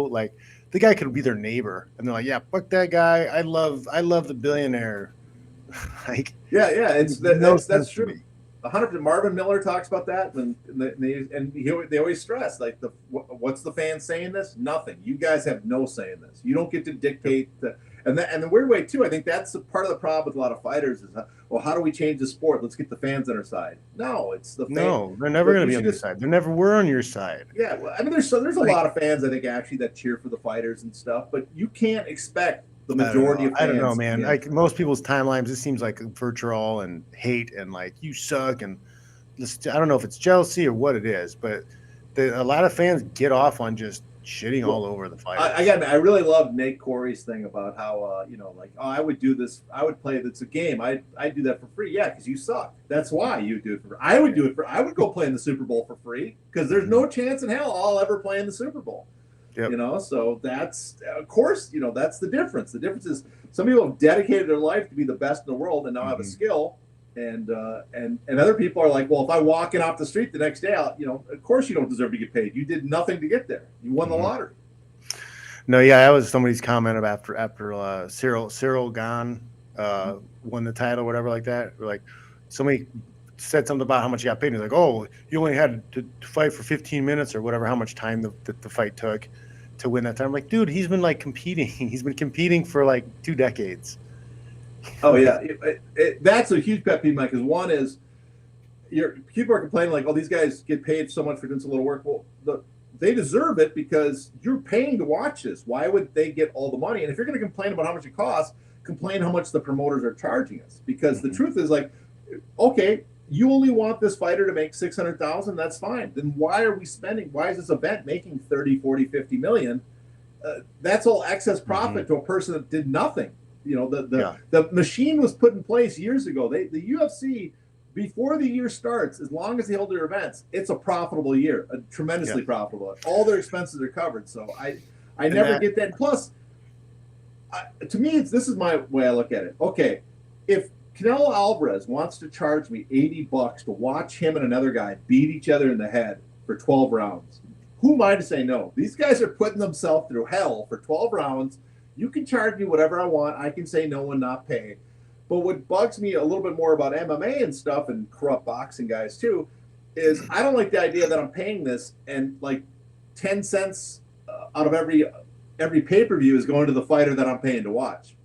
like the guy could be their neighbor, and they're like, yeah, fuck that guy. I love the billionaire. Like that's true. 100%. Marvin Miller talks about that, and they always stress like what's the fan saying this? Nothing. You guys have no say in this. You don't get to dictate and the weird way too. I think that's part of the problem with a lot of fighters is how do we change the sport? Let's get the fans on our side. No, it's the fans. No, they're never going to be on your side. They never were on your side. Yeah, well, I mean, there's a lot of fans I think actually that cheer for the fighters and stuff, but you can't expect the majority of fans. I don't know, man. Like most people's timelines, it seems like vitriol and hate and like you suck and just, I don't know if it's jealousy or what it is, but a lot of fans get off on just shitting all over the fight. I really love Nate Corey's thing about how I would do this. I would play. It's a game. I do that for free. Yeah, because you suck. That's why you do it for free. I would do it for. I would go play in the Super Bowl for free because there's no chance in hell I'll ever play in the Super Bowl. Yep. So that's of course that's the difference. The difference is some people have dedicated their life to be the best in the world and now have a skill, and other people are like, well, if I walk in off the street the next day, of course you don't deserve to get paid. You did nothing to get there. You won the lottery. No, yeah, that was somebody's comment after Cyril Gahn won the title, whatever like that. Like somebody said something about how much he got paid. And he's like, oh, you only had to fight for 15 minutes or whatever, how much time the fight took to win that time. I'm like, dude, he's been like competing. He's been competing for like 2 decades. Oh yeah, that's a huge pet peeve, Mike. Because one is, people are complaining like, oh, these guys get paid so much for doing so little work. Well, they deserve it because you're paying to watch this. Why would they get all the money? And if you're going to complain about how much it costs, complain how much the promoters are charging us. Because the truth is like, okay, you only want this fighter to make $600,000. That's fine. Then why are we spending? Why is this event making 30, 40, 50 million? That's all excess profit to a person that did nothing. The machine was put in place years ago. The UFC, before the year starts, as long as they hold their events, it's a profitable year, tremendously profitable. All their expenses are covered. So I never get that. Plus, to me, this is my way I look at it. Okay, if Canelo Alvarez wants to charge me $80 to watch him and another guy beat each other in the head for 12 rounds, who am I to say no? These guys are putting themselves through hell for 12 rounds. You can charge me whatever I want. I can say no and not pay. But what bugs me a little bit more about MMA and stuff and corrupt boxing guys too is I don't like the idea that I'm paying this and like 10 cents out of every pay-per-view is going to the fighter that I'm paying to watch.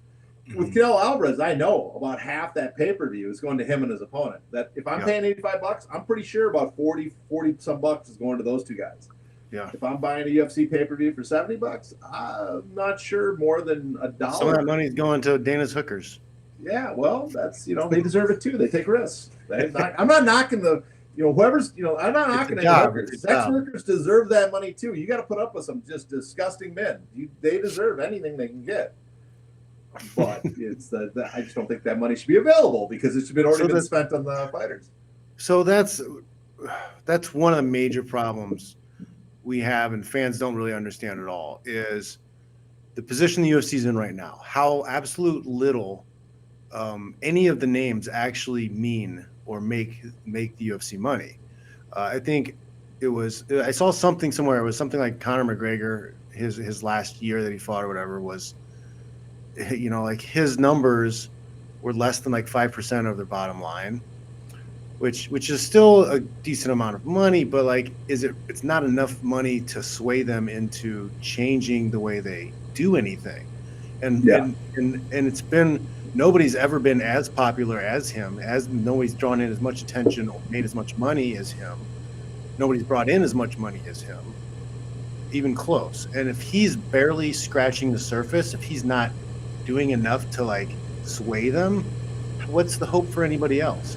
With Canelo Alvarez, I know about half that pay-per-view is going to him and his opponent. That if I'm paying $85, I'm pretty sure about 40 some bucks is going to those two guys. Yeah. If I'm buying a UFC pay-per-view for $70, I'm not sure more than $1. Some of that money is going to Dana's hookers. Yeah, well, that's they deserve it too. They take risks. I'm not knocking the whoever's I'm not knocking any hookers. Sex workers deserve that money too. You got to put up with some just disgusting men. They deserve anything they can get. But it's I just don't think that money should be available because it should be already been spent on the fighters. So that's one of the major problems we have, and fans don't really understand at all, is the position the UFC is in right now. How absolute little any of the names actually mean or make the UFC money. I think I saw something somewhere. It was something like Conor McGregor, his last year that he fought or whatever was, like his numbers were less than like 5% of their bottom line, which is still a decent amount of money, but like, it's not enough money to sway them into changing the way they do anything. And it's been, nobody's ever been as popular as him, as nobody's drawn in as much attention or made as much money as him. Nobody's brought in as much money as him, even close. And if he's barely scratching the surface, if he's not doing enough to like sway them, what's the hope for anybody else?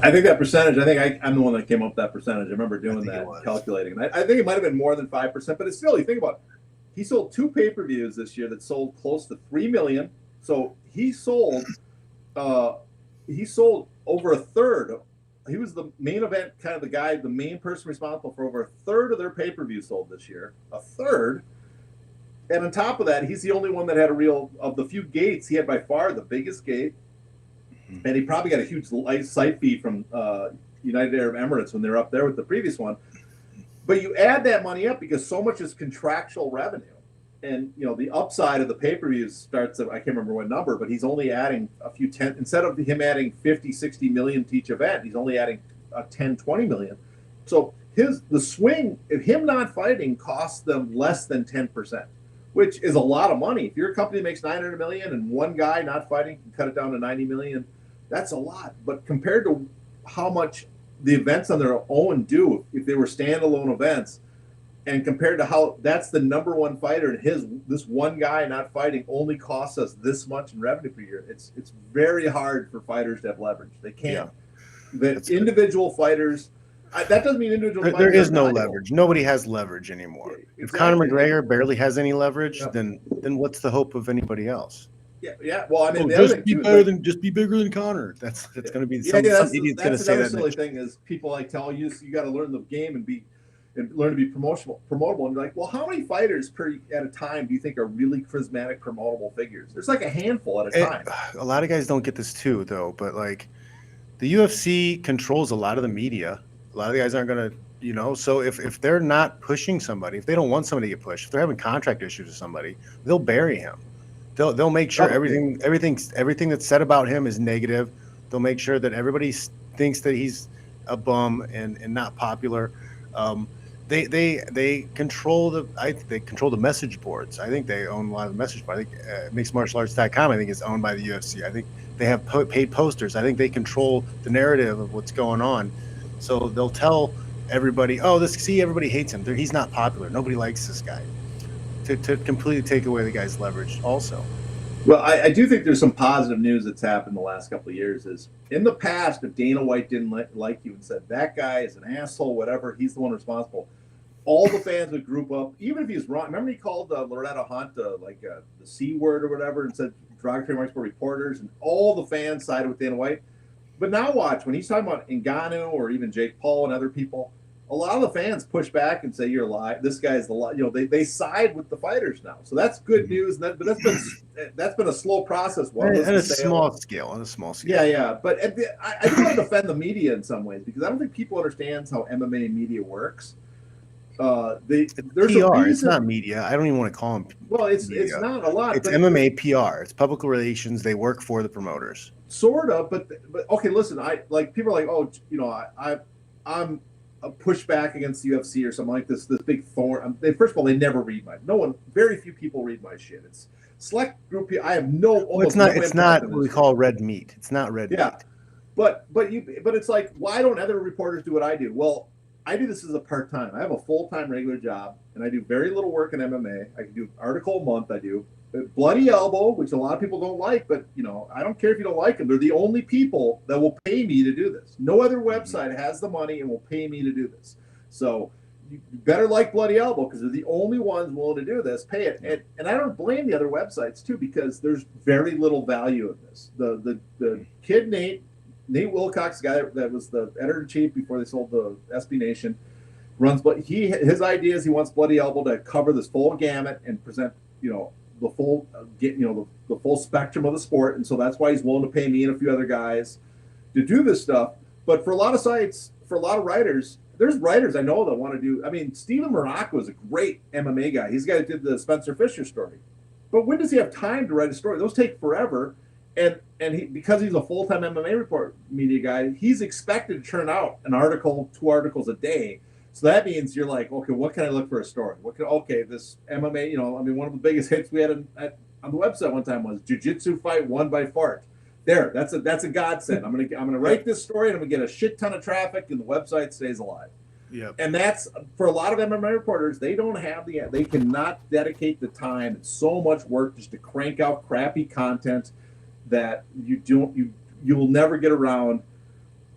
I think that percentage, I'm the one that came up with that percentage. I remember doing that, calculating. And I think it might have been more than 5%, but it's still, you think about it, he sold 2 pay-per-views this year that sold close to 3 million. So he sold over a third. He was the main event, kind of the main person responsible for over a third of their pay-per-view sold this year. A third. And on top of that, he's the only one that had of the few gates, he had by far the biggest gate. And he probably got a huge site fee from United Arab Emirates when they were up there with the previous one. But you add that money up because so much is contractual revenue. And, the upside of the pay-per-views starts at, I can't remember what number, but he's only adding a few instead of him adding 50, 60 million to each event, he's only adding 10, 20 million. So the swing of him not fighting costs them less than 10%, which is a lot of money. If you're a company that makes 900 million and one guy not fighting can cut it down to 90 million, that's a lot. But compared to how much the events on their own do, if they were standalone events, and compared to how that's the number one fighter and this one guy not fighting only costs us this much in revenue per year, it's very hard for fighters to have leverage. They can't. Yeah. The individual fighters, that doesn't mean individual fighters. There is no leverage. Nobody has leverage anymore. Exactly. If Conor McGregor barely has any leverage, then what's the hope of anybody else? Yeah. Well, I mean, just be bigger than Conor. That's going to be some idiot's going to say that. That's another silly thing is people tell you got to learn the game and learn to be promotable. And you're like, well, how many fighters at a time do you think are really charismatic, promotable figures? There's like a handful at a time. A lot of guys don't get this too, though. But like, the UFC controls a lot of the media. A lot of the guys aren't going to, So if they're not pushing somebody, if they don't want somebody to get pushed, if they're having contract issues with somebody, they'll bury him. They'll make sure everything that's said about him is negative. They'll make sure that everybody thinks that he's a bum and not popular. They control the message boards. I think they own a lot of the message boards. I think mixedmartialarts.com I think is owned by the UFC. I think they have paid posters. I think they control the narrative of what's going on. So they'll tell everybody, everybody hates him. He's not popular. Nobody likes this guy. To completely take away the guy's leverage also. Well, I do think there's some positive news that's happened the last couple of years. Is in the past, if Dana White didn't like you and said that guy is an asshole, whatever, he's the one responsible, all the fans would group up, even if he's wrong. Remember he called Loretta Hunt the C word or whatever and said derogatory remarks for reporters, and all the fans sided with Dana White. But now watch, when he's talking about Ngannou or even Jake Paul and other people, a lot of the fans push back and say you're lying. This guy's the lie. They side with the fighters now, so that's good news. But that's been a slow process. On a small scale. Yeah. But I do want to defend the media in some ways because I don't think people understand how MMA media works. There's PR. It's not media. I don't even want to call them. Well, it's not a lot. It's MMA PR. It's public relations. They work for the promoters. Sort of, but okay. Listen, people are like, I'm a pushback against the UFC or something like this big thorn. First of all, they never read very few people read my shit. It's select group. I have no. It's not what we call red meat. It's not red meat. But it's like, why don't other reporters do what I do? Well, I do this as a part-time. I have a full-time regular job, and I do very little work in MMA. I can do an article a month. I do Bloody Elbow, which a lot of people don't like, but I don't care if you don't like them. They're the only people that will pay me to do this. No other website has the money and will pay me to do this. So you better like Bloody Elbow, because they're the only ones willing to do this. Pay it, and I don't blame the other websites too, because there's very little value in this. The kid Nate Wilcox, guy that was the editor-in-chief before they sold the SB Nation, runs. But his idea is he wants Bloody Elbow to cover this full gamut and present the full the full spectrum of the sport, and so that's why he's willing to pay me and a few other guys to do this stuff. But for a lot of sites, for a lot of writers, there's writers I know that want to do. I mean, Steven Morocco is a great MMA guy. He's the guy that did the Spencer Fisher story. But when does he have time to write a story? Those take forever. And he, because he's a full-time MMA report media guy, he's expected to churn out an article, 2 articles a day. So that means you're like, okay, what can I look for a story? This MMA, one of the biggest hits we had on the website one time was jiu-jitsu fight won by fart. There, that's a godsend. I'm gonna write this story, and I'm gonna get a shit ton of traffic, and the website stays alive. Yep. And that's, for a lot of MMA reporters, they don't have they cannot dedicate the time. It's so much work just to crank out crappy content that you will never get around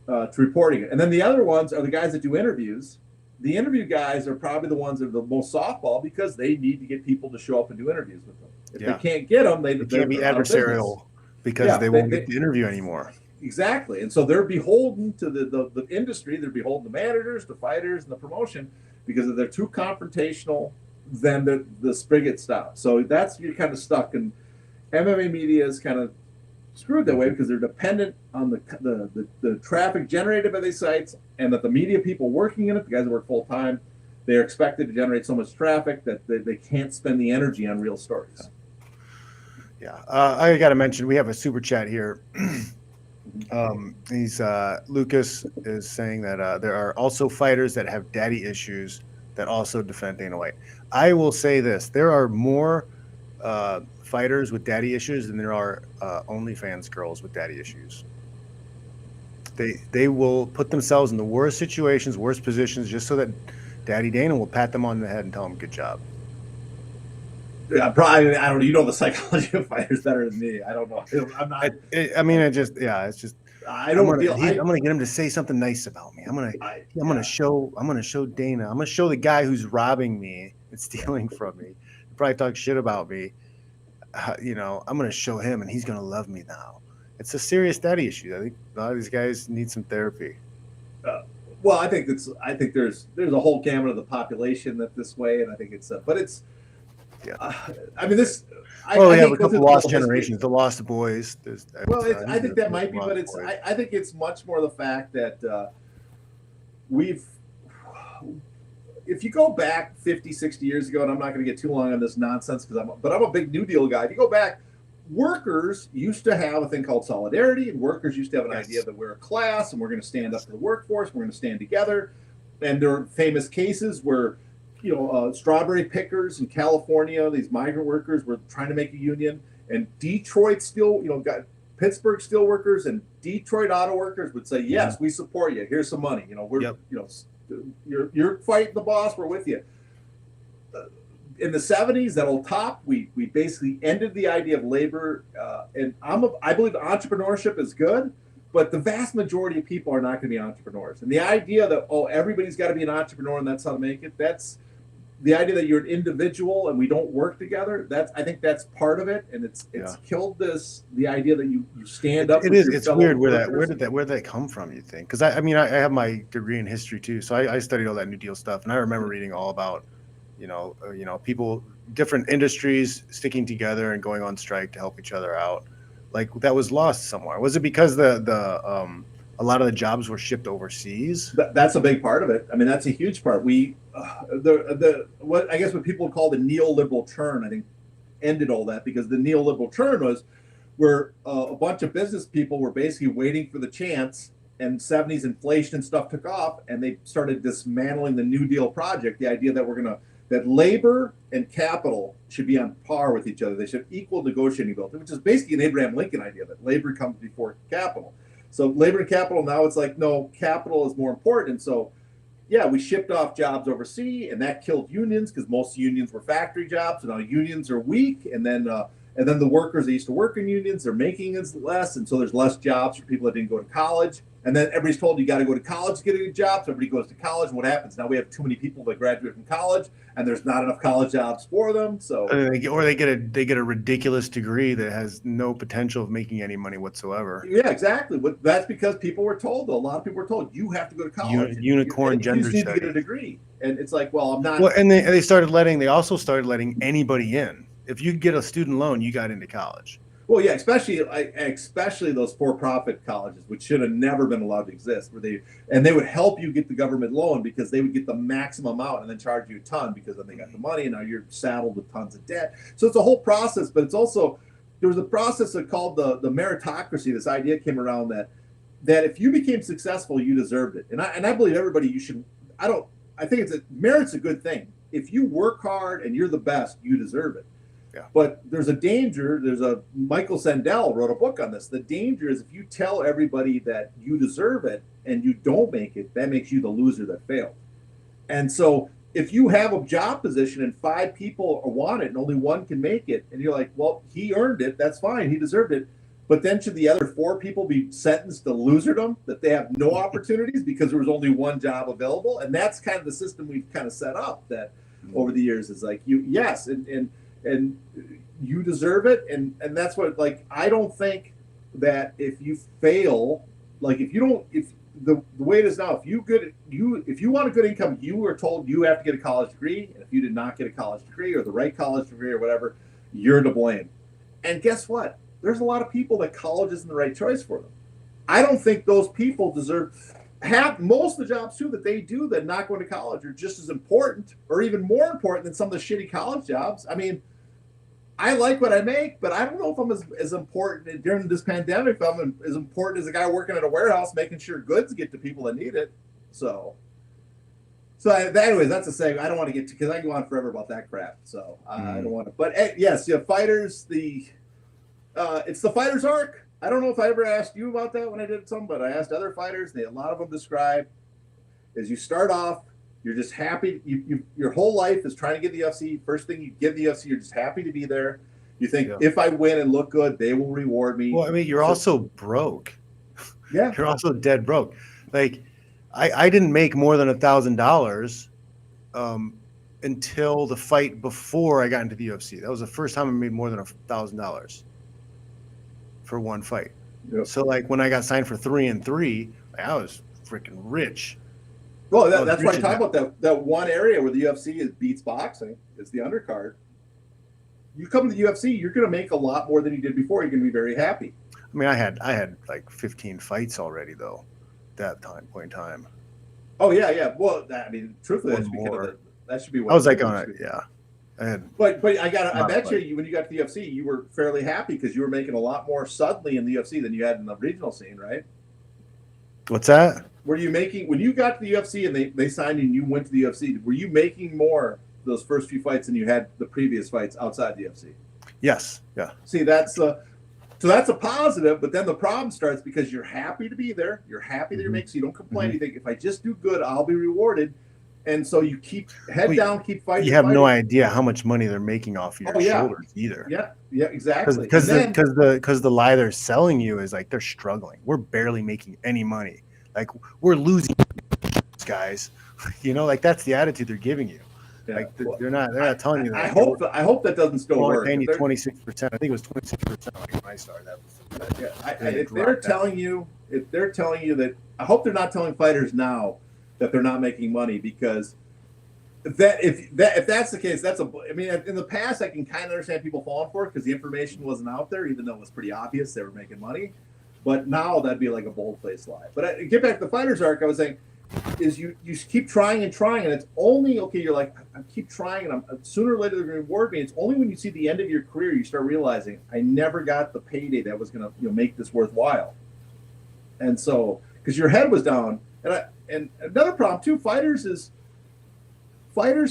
to reporting it. And then the other ones are the guys that do interviews. The interview guys are probably the ones that are the most softball, because they need to get people to show up and do interviews with them. If they can't get them, they can't be adversarial, because they won't get the interview anymore. Exactly. And so they're beholden to the industry. They're beholden to managers, the fighters, and the promotion, because if they're too confrontational, then the spigot stops. So you're kind of stuck. And MMA media is kind of screwed that way, because they're dependent on the traffic generated by these sites, and that the media people working in it, the guys that work full time, they're expected to generate so much traffic that they can't spend the energy on real stories. Yeah, I got to mention, we have a super chat here. Lucas is saying that there are also fighters that have daddy issues that also defend Dana White. I will say this: there are more fighters with daddy issues than there are OnlyFans girls with daddy issues. They will put themselves in the worst situations, worst positions, just so that Daddy Dana will pat them on the head and tell them good job. Yeah, probably. I don't know. You know the psychology of fighters better than me. I don't know. I'm not. It's just. I don't feel. I'm gonna get him to say something nice about me. I'm gonna show Dana. I'm gonna show the guy who's robbing me and stealing from me, probably talk shit about me. I'm gonna show him, and he's gonna love me now. It's a serious daddy issue. I think a lot of these guys need some therapy. Well, I think there's a whole gamut of the population that this way, and I think it's but it's. Yeah. I mean, this. We have a couple lost generations, the lost boys. I think that might be, but it's. I think it's much more the fact that if you go back 50, 60 years ago, and I'm not going to get too long on this nonsense but I'm a big New Deal guy. If you go back, workers used to have a thing called solidarity, and workers used to have an idea that we're a class and we're going to stand up to the workforce. We're going to stand together. And there are famous cases where, strawberry pickers in California, these migrant workers were trying to make a union, and Detroit got Pittsburgh steel workers and Detroit auto workers would say, yes, we support you. Here's some money. You're fighting the boss. We're with you. In the 70s, that'll top. We basically ended the idea of labor, and I believe entrepreneurship is good, but the vast majority of people are not going to be entrepreneurs. And the idea that everybody's got to be an entrepreneur and that's how to make it, that's the idea that you're an individual and we don't work together. I think that's part of it, and it's killed the idea that you stand up. It's weird where did that come from? You think? Because I have my degree in history too, so I studied all that New Deal stuff, and I remember reading all about. People, different industries sticking together and going on strike to help each other out. Like that was lost somewhere. Was it because a lot of the jobs were shipped overseas? That's a big part of it. I mean, that's a huge part. What people call the neoliberal turn, I think, ended all that, because the neoliberal turn was where a bunch of business people were basically waiting for the chance. And 70s inflation and stuff took off, and they started dismantling the New Deal project. The idea that that labor and capital should be on par with each other. They should have equal negotiating ability, which is basically an Abraham Lincoln idea that labor comes before capital. So labor and capital, now it's like, no, capital is more important. And so, yeah, we shipped off jobs overseas, and that killed unions because most unions were factory jobs, and now unions are weak, and then the workers that used to work in unions, they're making less, and so there's less jobs for people that didn't go to college. And then everybody's told you got to go to college to get a good job, so everybody goes to college. And what happens now? We have too many people that graduate from college, and there's not enough college jobs for them. So, or they get a ridiculous degree that has no potential of making any money whatsoever. Yeah, exactly. But that's because people were told, though. A lot of people were told you have to go to college. Unicorn gender you need studies. to get a degree, and it's like, well, I'm not. Well, and they also started letting anybody in. If you get a student loan, you got into college. Well, yeah, especially those for-profit colleges, which should have never been allowed to exist, where they would help you get the government loan because they would get the maximum amount and then charge you a ton because then they got the money and now you're saddled with tons of debt. So it's a whole process, but it's also there was a process called the meritocracy. This idea came around that if you became successful, you deserved it, and I believe everybody you should. I think merit's a good thing. If you work hard and you're the best, you deserve it. Yeah. But there's a danger. Michael Sandel wrote a book on this. The danger is if you tell everybody that you deserve it and you don't make it, that makes you the loser that failed. And so if you have a job position and 5 people want it and only 1 can make it, and you're like, well, he earned it, that's fine, he deserved it. But then should the other 4 people be sentenced to loserdom, that they have no opportunities because there was only 1 job available? And that's kind of the system we've kind of set up that over the years is like, and you deserve it, and that's what, like, I don't think that if you fail, like if the way it is now, if you want a good income, you were told you have to get a college degree, and if you did not get a college degree or the right college degree or whatever, you're to blame. And guess what? There's a lot of people that college isn't the right choice for them. I don't think those people have most of the jobs too that they do that not going to college are just as important or even more important than some of the shitty college jobs. I mean, I like what I make, but I don't know if I'm as important during this pandemic. If I'm as important as a guy working at a warehouse making sure goods get to people that need it. So anyways, that's a segue. I don't want to get to because I can go on forever about that crap. So I don't want to. But yes, fighters. It's the fighter's arc. I don't know if I ever asked you about that when I did some, but I asked other fighters. A lot of them describe as you start off. You're just happy. Your whole life is trying to get the UFC. First thing you get the UFC, you're just happy to be there. You think if I win and look good, they will reward me. Well, I mean, you're also broke. Yeah, you're also dead broke. Like, I didn't make more than $1,000 until the fight before I got into the UFC. That was the first time I made more than $1,000 for one fight. Yep. So, like, when I got signed for 3 and 3, I was freaking rich. Well, that's why I talk about that one area where the UFC beats boxing. It's the undercard. You come to the UFC, you're going to make a lot more than you did before. You're going to be very happy. I mean, I had like 15 fights already though, that point in time. Oh yeah. Well, I mean, truthfully, that should be. I was like on it, yeah. But I bet you when you got to the UFC, you were fairly happy because you were making a lot more suddenly in the UFC than you had in the regional scene, right? What's that? Were you making when you got to the UFC and they signed you and you went to the UFC? Were you making more those first few fights than you had the previous fights outside the UFC? Yes. Yeah. See, that's a positive, but then the problem starts because you're happy to be there. You're happy that you're making, so you don't complain. You think if I just do good, I'll be rewarded. And so you keep down, keep fighting. You have no idea how much money they're making off of your shoulders either. Yeah, exactly. Because the lie they're selling you is like they're struggling. We're barely making any money. Like we're losing, guys. Like that's the attitude they're giving you. Yeah. Like they're not telling you that. I hope that doesn't still work. Paying you 26%. I think it was 26% like when I started. If they're telling you that, I hope they're not telling fighters now that they're not making money, because if that's the case, in the past I can kind of understand people falling for it because the information wasn't out there, even though it was pretty obvious they were making money. But now that'd be like a bold-faced lie. But get back to the fighter's arc. I was saying, is you keep trying, and it's only you're like, I keep trying, and sooner or later they're going to reward me. It's only when you see the end of your career you start realizing I never got the payday that was going to make this worthwhile. And so because your head was down, and another problem too, fighters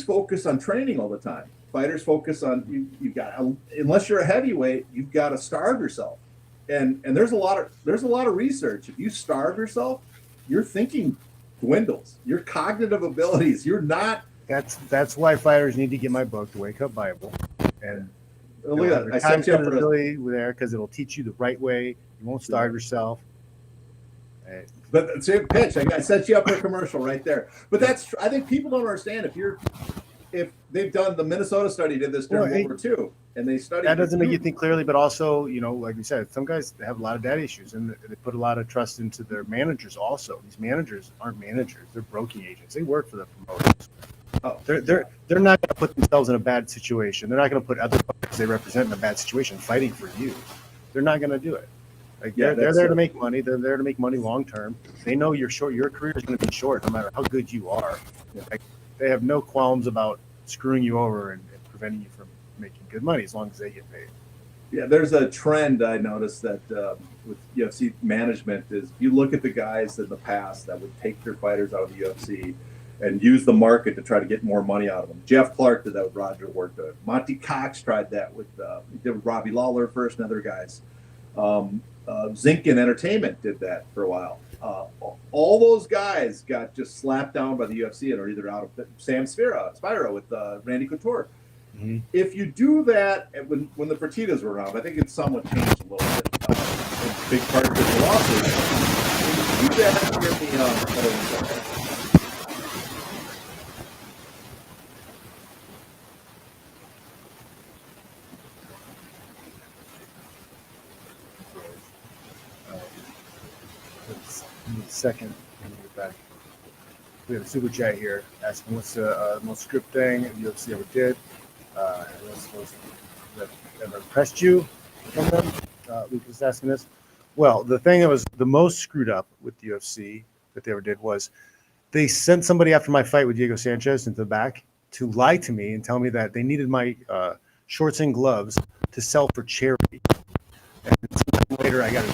focus on training all the time. Fighters focus on you got, unless you're a heavyweight, you've got to starve yourself. And there's a lot of research. If you starve yourself, you're thinking dwindles. Your cognitive abilities, you're not. That's why fighters need to get my book, The Wake Up Bible, and Look at that. I set you up for really there because it'll teach you the right way. You won't starve yourself. But it's a pitch. I set you up for a commercial right there. But that's, I think people don't understand if they've done the Minnesota study did this during World War II, and they studied. That doesn't make you think clearly, but also, like we said, some guys have a lot of dad issues, and they put a lot of trust into their managers. Also, these managers aren't managers; they're broking agents. They work for the promoters. Oh, they're not going to put themselves in a bad situation. They're not going to put other fighters they represent in a bad situation fighting for you. They're not going to do it. Like they're there to make money. They're there to make money long term. They know you're short. Your career is going to be short, no matter how good you are. Like, they have no qualms about screwing you over and preventing you from making good money as long as they get paid. Yeah, there's a trend I noticed that with UFC management is you look at the guys in the past that would take their fighters out of the UFC and use the market to try to get more money out of them. Jeff Clark did that with Roger Huerta. Monty Cox tried that with Robbie Lawler first and other guys. Zinkin Entertainment did that for a while. All those guys got just slapped down by the UFC and are either out of Sam Spira with Randy Couture. Mm-hmm. If you do that when the Fertittas were around, I think it's somewhat changed a little bit. A big part of the lawsuit. If you do that, you're the second, when we get back. We have a super chat here asking what's the most script thing the UFC ever did. That ever impressed you from them? Lucas asking this. Well, the thing that was the most screwed up with the UFC that they ever did was they sent somebody after my fight with Diego Sanchez into the back to lie to me and tell me that they needed my shorts and gloves to sell for charity. And sometime later, I got a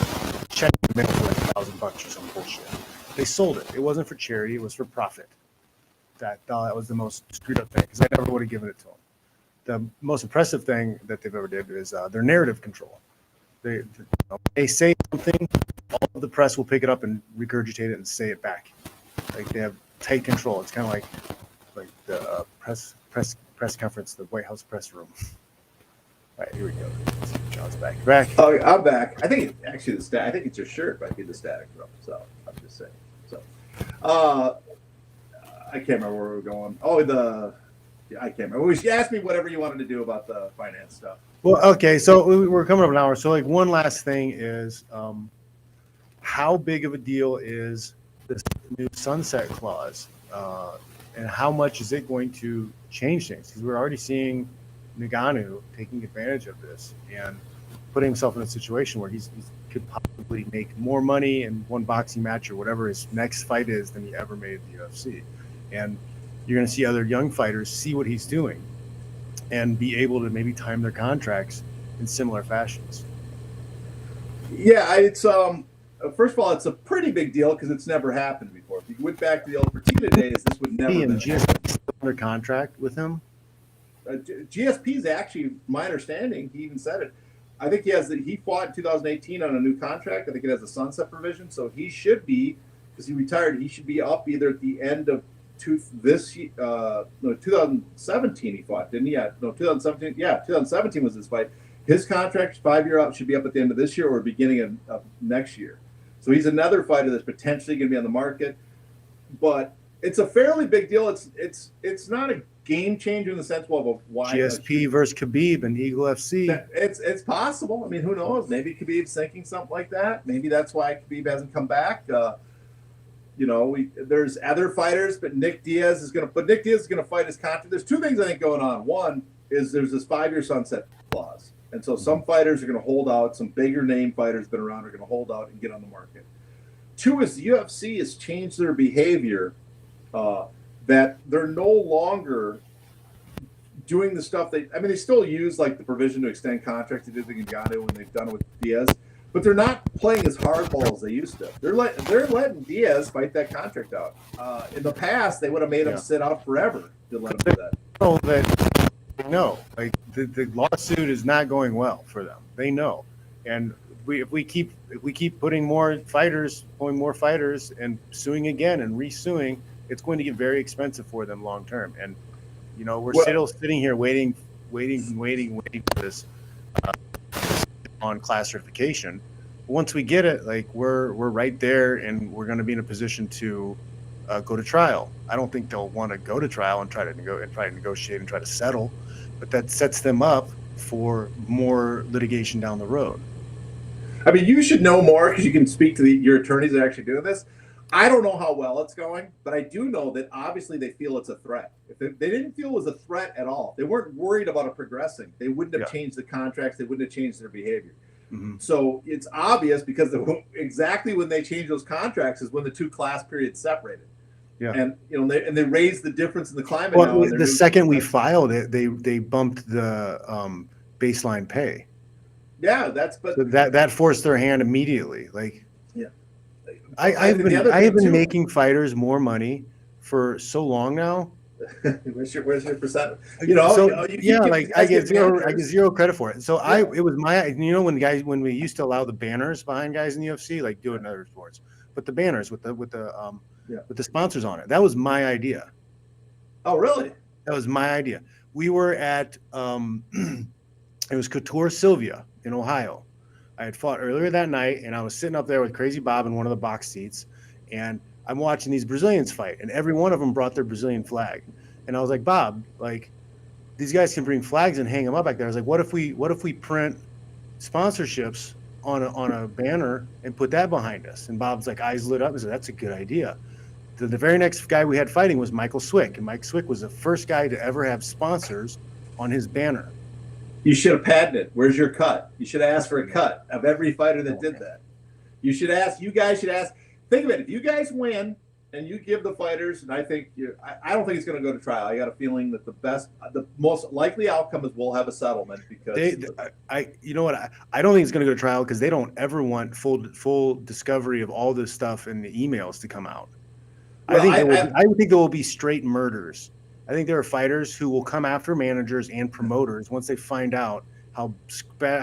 check in the mail for like $1,000 or some bullshit. They sold it. It wasn't for charity. It was for profit. That was the most screwed up thing because I never would have given it to them. The most impressive thing that they've ever did is their narrative control. They say something, all of the press will pick it up and regurgitate it and say it back. Like they have tight control. It's kind of like the press conference, the White House press room. All right, here we go. John's back. Oh, I'm back. I think I think it's your shirt might be the static room. So I'm just saying. So, I can't remember where we were going. I can't remember. She asked me whatever you wanted to do about the finance stuff. Well, okay, so we're coming up an hour. So, like, one last thing is, how big of a deal is this new sunset clause, and how much is it going to change things? Because we're already seeing Ngannou taking advantage of this and putting himself in a situation where he could possibly make more money in one boxing match or whatever his next fight is than he ever made at the UFC. And you're going to see other young fighters see what he's doing and be able to maybe time their contracts in similar fashions. Yeah, it's first of all, it's a pretty big deal because it's never happened before. If you went back to the old Fertitta days, this would never been GSP under contract with him. GSP is actually, my understanding, he even said it. I think he fought in 2018 on a new contract. I think it has a sunset provision, so he should be, because he retired, he should be up either at the end of 2017 he fought, didn't he? Yeah, no, 2017. Yeah, 2017 was his fight. His contract, 5-year up, should be up at the end of this year or beginning of next year. So he's another fighter that's potentially going to be on the market. But it's a fairly big deal. It's not a game changer in the sense of why GSP versus Khabib and Eagle FC. It's possible. I mean, who knows? Maybe Khabib's thinking something like that. Maybe that's why Khabib hasn't come back. There's other fighters, but Nick Diaz is going to fight his contract. There's two things I think going on. One is there's this 5-year sunset clause. And so some fighters are going to hold out. Some bigger name fighters been around are going to hold out and get on the market. Two is the UFC has changed their behavior, that they're no longer doing the stuff they still use like the provision to extend contracts. They did the Ngannou when they've done it with Diaz. But they're not playing as hardball as they used to. They're letting Diaz fight that contract out. In the past, they would have made him sit out forever to let him do that. No, like the lawsuit is not going well for them. They know, and we keep putting more fighters, and suing again and resuing, it's going to get very expensive for them long term. And we're still sitting here waiting for this on class certification. Once we get it, like we're right there, and we're going to be in a position to go to trial. I don't think they'll want to go to trial and try to negotiate and try to settle, but that sets them up for more litigation down the road. I mean, you should know more because you can speak to your attorneys that are actually doing this. I don't know how well it's going, but I do know that obviously they feel it's a threat. If they didn't feel it was a threat at all, they weren't worried about it progressing, they wouldn't have changed the contracts, they wouldn't have changed their behavior. Mm-hmm. So it's obvious because exactly when they change those contracts is when the two class periods separated. Yeah, and they raised the difference in the climate. Well, the second we filed it, they bumped the baseline pay. Yeah, so that forced their hand immediately. Like, yeah, I've been making fighters more money for so long now. where's your percent? I get zero credit for it. So it was my, when we used to allow the banners behind guys in the UFC, like do it in other sports, but the banners with the sponsors on it, that was my idea. Oh, really? That was my idea. We were at it was Couture Sylvia in Ohio. I had fought earlier that night, and I was sitting up there with Crazy Bob in one of the box seats, and I'm watching these Brazilians fight, and every one of them brought their Brazilian flag. And I was like, Bob, like, these guys can bring flags and hang them up back there. I was like, what if we print sponsorships on a banner and put that behind us? And Bob's like, eyes lit up and said, that's a good idea. The very next guy we had fighting was Michael Swick, and Mike Swick was the first guy to ever have sponsors on his banner. You should have patented it. Where's your cut? You should ask for a cut of every fighter that did that. You guys should ask. Think of it. If you guys win and you give the fighters, and I don't think it's going to go to trial. I got a feeling that the most likely outcome is we'll have a settlement because I don't think it's going to go to trial because they don't ever want full discovery of all this stuff in the emails to come out. Well, I think there will be straight murders. I think there are fighters who will come after managers and promoters once they find out how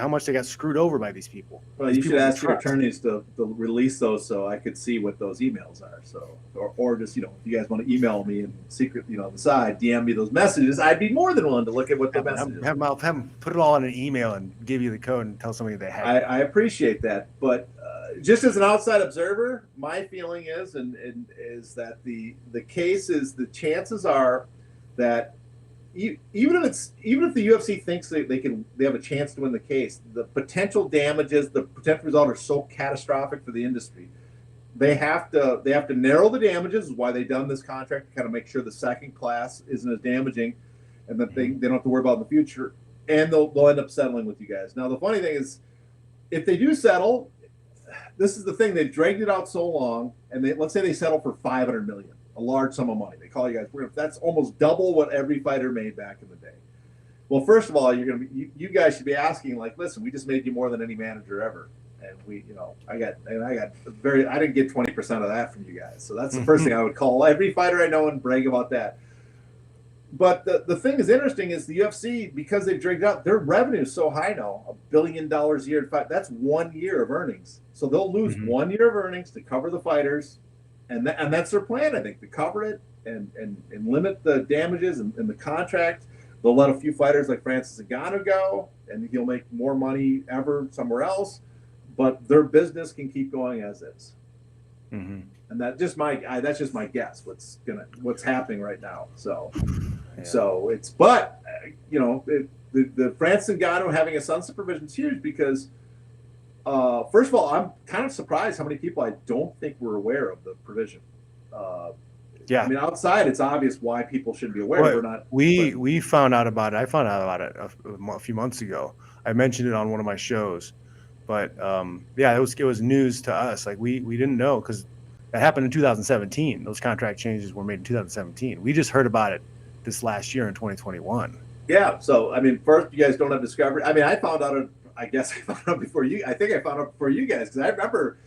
much they got screwed over by these people. Well, you should ask your attorneys to release those so I could see what those emails are. So, or just, if you guys want to email me in secret, on the side, DM me those messages. I'd be more than willing to look at what the messages are. Have them put it all in an email and give you the code and tell somebody they have it. I appreciate that. But just as an outside observer, my feeling is, is that the case is, the chances are that even if the UFC thinks they have a chance to win the case, the potential damages, the potential result are so catastrophic for the industry. They have to narrow the damages, is why they've done this contract to kind of make sure the second class isn't as damaging, and that they don't have to worry about in the future. And they'll end up settling with you guys. Now the funny thing is, if they do settle, this is the thing, they've dragged it out so long, and let's say they settle for $500 million. A large sum of money. They call you guys. That's almost double what every fighter made back in the day. Well, first of all, you guys should be asking, like, listen, we just made you more than any manager ever, and I didn't get 20% of that from you guys. So that's the first thing I would call every fighter I know and brag about that. But the thing is interesting is the UFC, because they've dragged out, their revenue is so high now, $1 billion a year. That's 1 year of earnings. So they'll lose 1 year of earnings to cover the fighters. And that's their plan, I think, to cover it and limit the damages and the contract. They'll let a few fighters like Francis Ngannou go, and he'll make more money ever somewhere else. But their business can keep going as is. Mm-hmm. And that's just my guess. What's happening right now. So, the Francis Ngannou having a son supervision is huge because. First of all, I'm kind of surprised how many people I don't think were aware of the provision. I mean, outside, it's obvious why people should be aware. Well, we found out about it. I found out about it a few months ago. I mentioned it on one of my shows, but it was news to us. Like we didn't know because that happened in 2017. Those contract changes were made in 2017. We just heard about it this last year in 2021. Yeah. So I mean, first, you guys don't have discovery. I mean, I found out. I guess I found out before you. I think I found out before you guys because I remember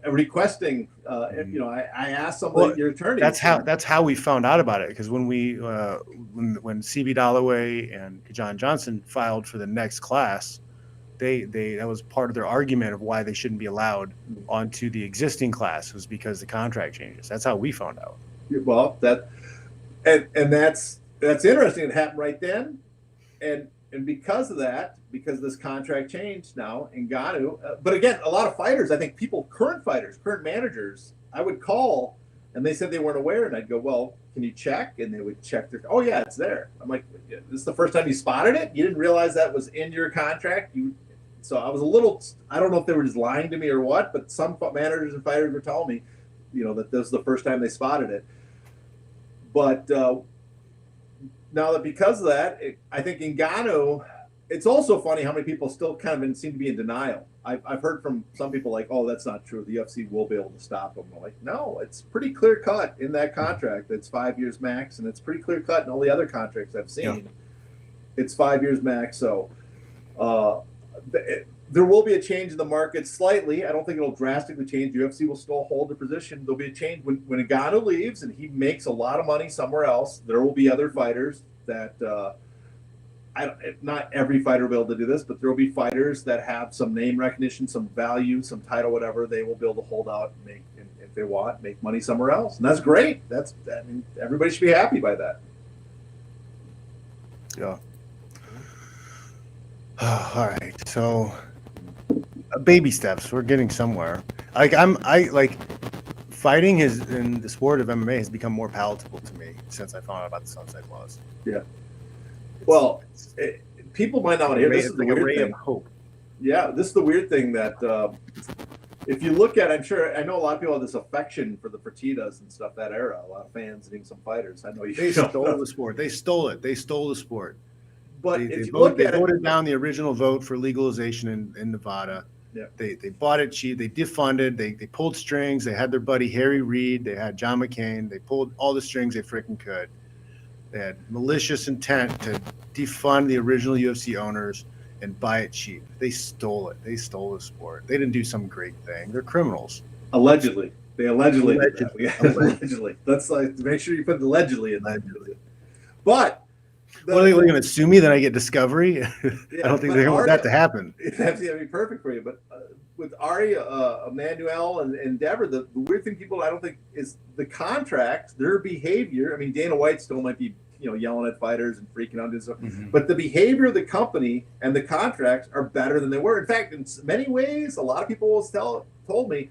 requesting. I asked somebody, your attorney. That's how we found out about it because when CB Dalloway and John Johnson filed for the next class, that was part of their argument of why they shouldn't be allowed onto the existing class, was because the contract changes. That's how we found out. Well, and that's interesting. It happened right then, and because of that, because this contract changed now, Ngannou. But again, a lot of fighters, I think current fighters, current managers, I would call, and they said they weren't aware, and I'd go, well, can you check? And they would check oh yeah, it's there. I'm like, this is the first time you spotted it? You didn't realize that was in your contract? So I was a little, I don't know if they were just lying to me or what, but some managers and fighters were telling me, that this was the first time they spotted it. But now that because of that, I think Ngannou, it's also funny how many people still kind of seem to be in denial. I've heard from some people like, oh, that's not true. The UFC will be able to stop them. I'm like, no, it's pretty clear cut in that contract. It's 5 years max, and it's pretty clear cut in all the other contracts I've seen. Yeah. It's 5 years max. So there will be a change in the market slightly. I don't think it'll drastically change. UFC will still hold their position. There'll be a change when Ngannou leaves and he makes a lot of money somewhere else. There will be other fighters that not every fighter will be able to do this, but there will be fighters that have some name recognition, some value, some title, whatever. They will be able to hold out and make, if they want, make money somewhere else, and that's great. Everybody should be happy by that. Yeah. All right. So baby steps. We're getting somewhere. Fighting in the sport of MMA has become more palatable to me since I found out about the sunset clause. Yeah. People might not want to hear this. Is like a ray of hope. Yeah, this is the weird thing that if you look at, I know a lot of people have this affection for the Fertittas and stuff, that era. A lot of fans and even some fighters. I know they stole the sport. They stole it. They stole the sport. But they voted down the original vote for legalization in Nevada. Yeah. They bought it cheap. They defunded. They pulled strings. They had their buddy Harry Reid. They had John McCain. They pulled all the strings they freaking could. They had malicious intent to defund the original UFC owners and buy it cheap. They stole it. They stole the sport. They didn't do some great thing. They're criminals. Allegedly. They allegedly. Allegedly. Let's make sure you put allegedly in there. But what are they going to sue me? Then I get discovery? Yeah, I don't think they want that to happen. That'd be perfect for you. But with Ari, Emmanuel, and Endeavor, the weird thing people I don't think is the contracts, their behavior. I mean, Dana White still might be yelling at fighters and freaking out and stuff, but the behavior of the company and the contracts are better than they were. In fact, in many ways, a lot of people told me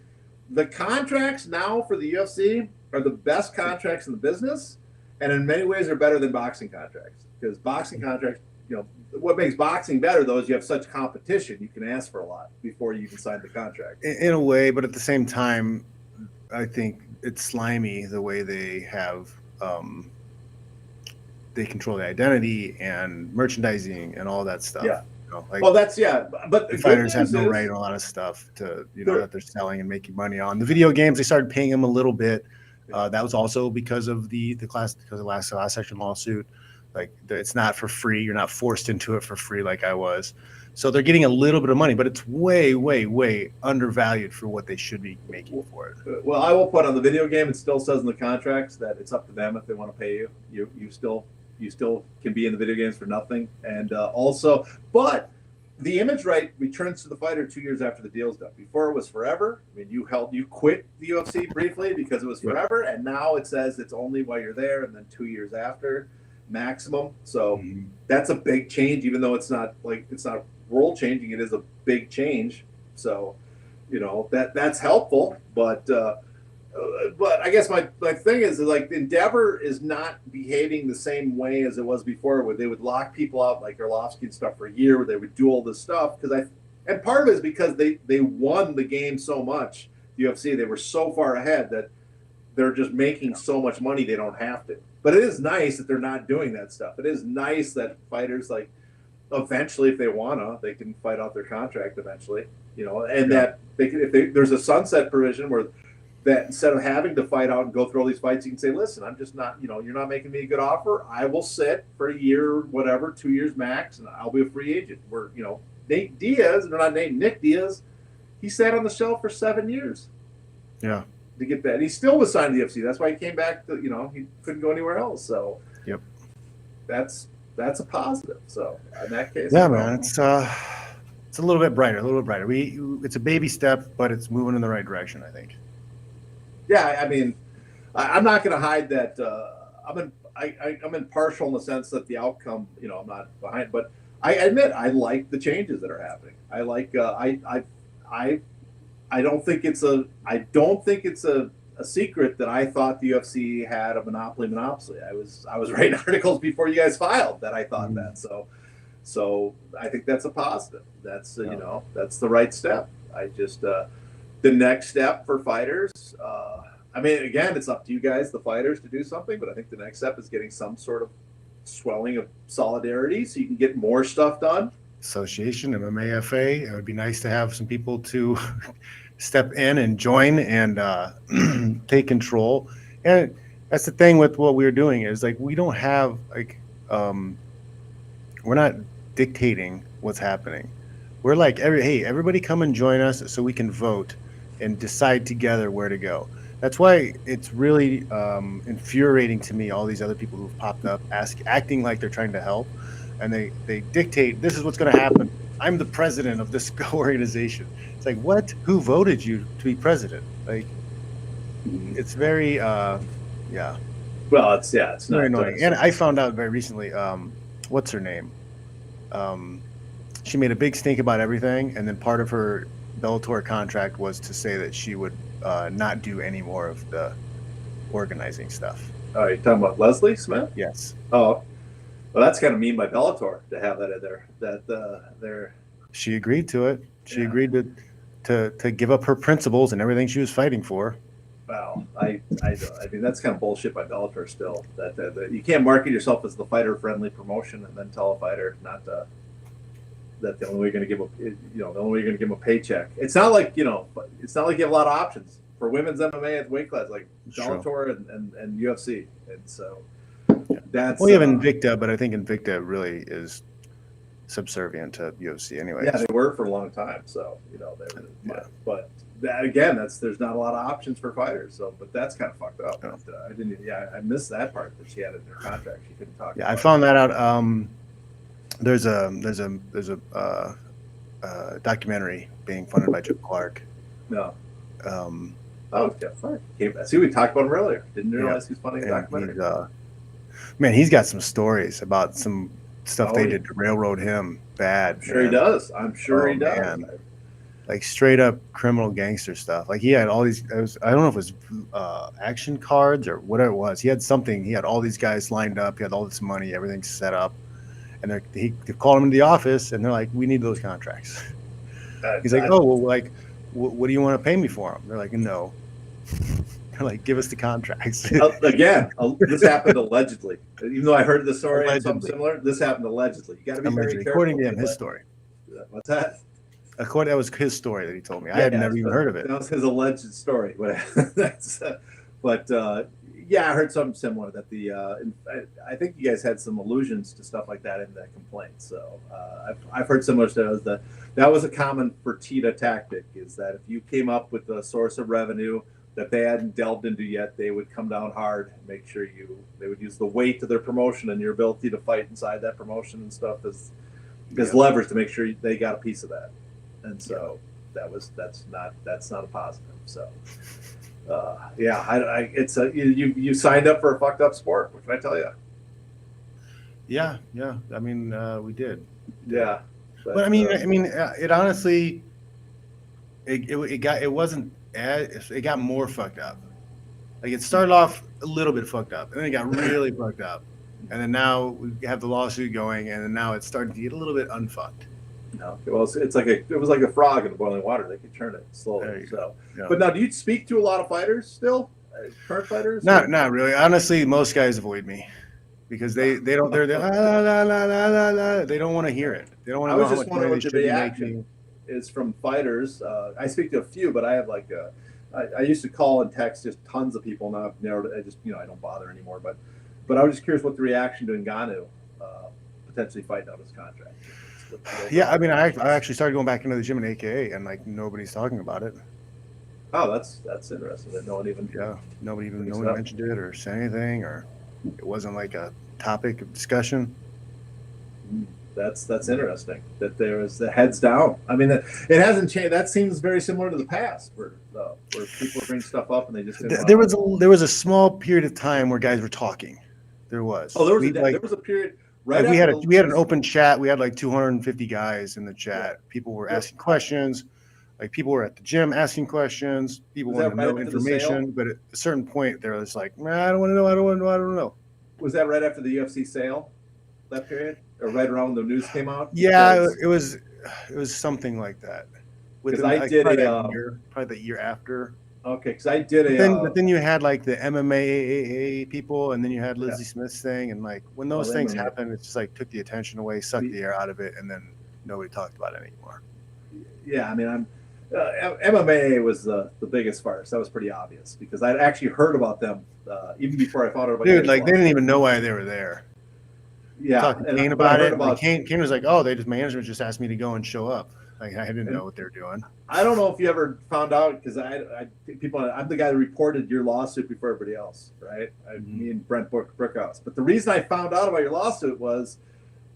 the contracts now for the UFC are the best contracts in the business, and in many ways are better than boxing contracts. Because boxing contracts, what makes boxing better, though, is you have such competition. You can ask for a lot before you can sign the contract. In a way, but at the same time, I think it's slimy the way they have they control the identity and merchandising and all that stuff. Yeah. But the fighters have no right on a lot of stuff to that they're selling and making money on. The video games, they started paying them a little bit. That was also because of the class action lawsuit. Like, it's not for free. You're not forced into it for free like I was. So they're getting a little bit of money, but it's way, way, way undervalued for what they should be making for it. Well, I will put on the video game, it still says in the contracts that it's up to them if they want to pay you. You still can be in the video games for nothing. And but the image right returns to the fighter 2 years after the deal's done. Before it was forever. I mean, you quit the UFC briefly because it was forever, and now it says it's only while you're there and then 2 years after. Maximum. So that's a big change, even though it's not world changing. It is a big change. So that's helpful. But I guess my thing is like Endeavor is not behaving the same way as it was before, where they would lock people out like Arlovsky and stuff for a year, where they would do all this stuff. And part of it is because they won the game so much. The UFC, they were so far ahead that they're just making so much money they don't have to. But it is nice that they're not doing that stuff. It is nice that fighters, like, eventually, if they wanna, they can fight out their contract eventually, that they can, if there's a sunset provision where that instead of having to fight out and go through all these fights, you can say, listen, I'm just not, you're not making me a good offer. I will sit for a year, whatever, 2 years max, and I'll be a free agent. Where Nick Diaz, he sat on the shelf for 7 years. Yeah. To get that, and he still was signed to the UFC. That's why he came back to, he couldn't go anywhere else. So, yep, that's a positive. So in that case, yeah, man, it's it's a little bit brighter, a little bit brighter. It's a baby step, but it's moving in the right direction, I think. Yeah, I mean, I'm not going to hide that I'm impartial in the sense that the outcome, I'm not behind, but I admit I like the changes that are happening. I like I don't think it's a secret that I thought the UFC had a monopoly. I was writing articles before you guys filed that I thought that. So I think that's a positive. That's that's the right step. I just the next step for fighters. I mean, again, it's up to you guys, the fighters, to do something. But I think the next step is getting some sort of swelling of solidarity so you can get more stuff done. Association, MMAFA. It would be nice to have some people to step in and join and take control. And that's the thing with what we're doing is like we don't have like we're not dictating what's happening. We're like everybody come and join us so we can vote and decide together where to go. That's why it's really infuriating to me, all these other people who've popped up acting like they're trying to help, and they dictate this is what's going to happen. I'm the president of this organization. It's like, what? Who voted you to be president? Like, it's very yeah. Well, it's very annoying. And I found out very recently, what's her name? She made a big stink about everything, and then part of her Bellator contract was to say that she would not do any more of the organizing stuff. Oh, you're talking about Leslie Smith? Yes. Oh, well, that's kind of mean by Bellator to have that in there. That she agreed to it. She agreed to give up her principles and everything she was fighting for. Well, I mean that's kind of bullshit by Bellator still. That you can't market yourself as the fighter-friendly promotion and then tell a fighter not to. That the only way you're going to give the only way you're going to give them a paycheck. It's not like it's not like you have a lot of options for women's MMA at weight class like Bellator and UFC, and so that's. Well, you have Invicta, but I think Invicta really is subservient to UFC anyway. Yeah, they were for a long time, so but again, there's not a lot of options for fighters. So, but that's kind of fucked up. Yeah. I missed that part that she had in her contract. She couldn't talk. Yeah, I found that out. There's a documentary being funded by Chip Clark. No. Yeah, fine. See, we talked about him earlier. Didn't realize he's funding a documentary. Man, he's got some stories about some stuff they did to railroad him bad. I'm sure he does. He does. Man. Like straight up criminal gangster stuff. Like he had all these. I don't know if it was action cards or whatever it was. He had something. He had all these guys lined up. He had all this money. Everything's set up. And they called him into the office, and they're like, "We need those contracts." He's like, "Oh, well, like, what do you want to pay me for them?" They're like, "No." They're like, "Give us the contracts." Again, this happened allegedly. Even though I heard the story and something similar, this happened allegedly. You got to be very careful. According to him, his story. What's that? That was his story that he told me. I had never even heard of it. That was his alleged story. But I heard something similar that I think you guys had some allusions to stuff like that in that complaint. So I've heard similar stories. That was a common Fertitta tactic, is that if you came up with a source of revenue that they hadn't delved into yet, they would come down hard and make sure they would use the weight of their promotion and your ability to fight inside that promotion and stuff as leverage to make sure they got a piece of that. And so that's not a positive. So. You signed up for a fucked up sport. What can I tell you? Yeah. I mean, we did. Yeah, but I mean, it honestly, it got more fucked up. Like it started off a little bit fucked up, and then it got really fucked up, and then now we have the lawsuit going, and then now it's starting to get a little bit unfucked. No, well, it was like a frog in the boiling water. They could turn it slowly. So, yeah. But now, do you speak to a lot of fighters still? Current fighters? Not really. Honestly, most guys avoid me because they don't. They're la la la la la la. They don't want to hear it. They don't want to know how much money they should be making. Is from fighters. I speak to a few, but I have I used to call and text just tons of people. Now I've narrowed it. I don't bother anymore. But I was just curious what the reaction to Ngannou potentially fighting out his contract. Yeah, I mean, I actually started going back into the gym in AKA, and like nobody's talking about it. Oh, that's interesting. That no one mentioned it or said anything, or it wasn't like a topic of discussion. That's interesting that there was the heads down. I mean, it hasn't changed. That seems very similar to the past, where people bring stuff up and they just didn't there was a small period of time where guys were talking. There was. Oh, there was a period right like after we had an open chat. We had like 250 guys in the chat. Yeah. People were asking questions. Like people were at the gym asking questions. People wanted to know information. But at a certain point, there was like, I don't want to know. I don't want to know. I don't know. Was that right after the UFC sale? That period, or right around when the news came out? Yeah, it was something like that. Because I did probably the year after. Okay, because I did but then you had like the MMA people, and then you had Lizzie Smith's thing, and like when those things happen, it's just like took the attention away, sucked the air out of it, and then nobody talked about it anymore. Yeah, I mean, MMA was the biggest farce. That was pretty obvious because I'd actually heard about them even before I found out about. Dude, like they didn't even know why they were there. Yeah, talking to Kane about it. Kane was like, "Oh, management just asked me to go and show up." Like I didn't know what they were doing. I don't know if you ever found out because I'm the guy that reported your lawsuit before everybody else, right? Me and Brent Brickhouse. But the reason I found out about your lawsuit was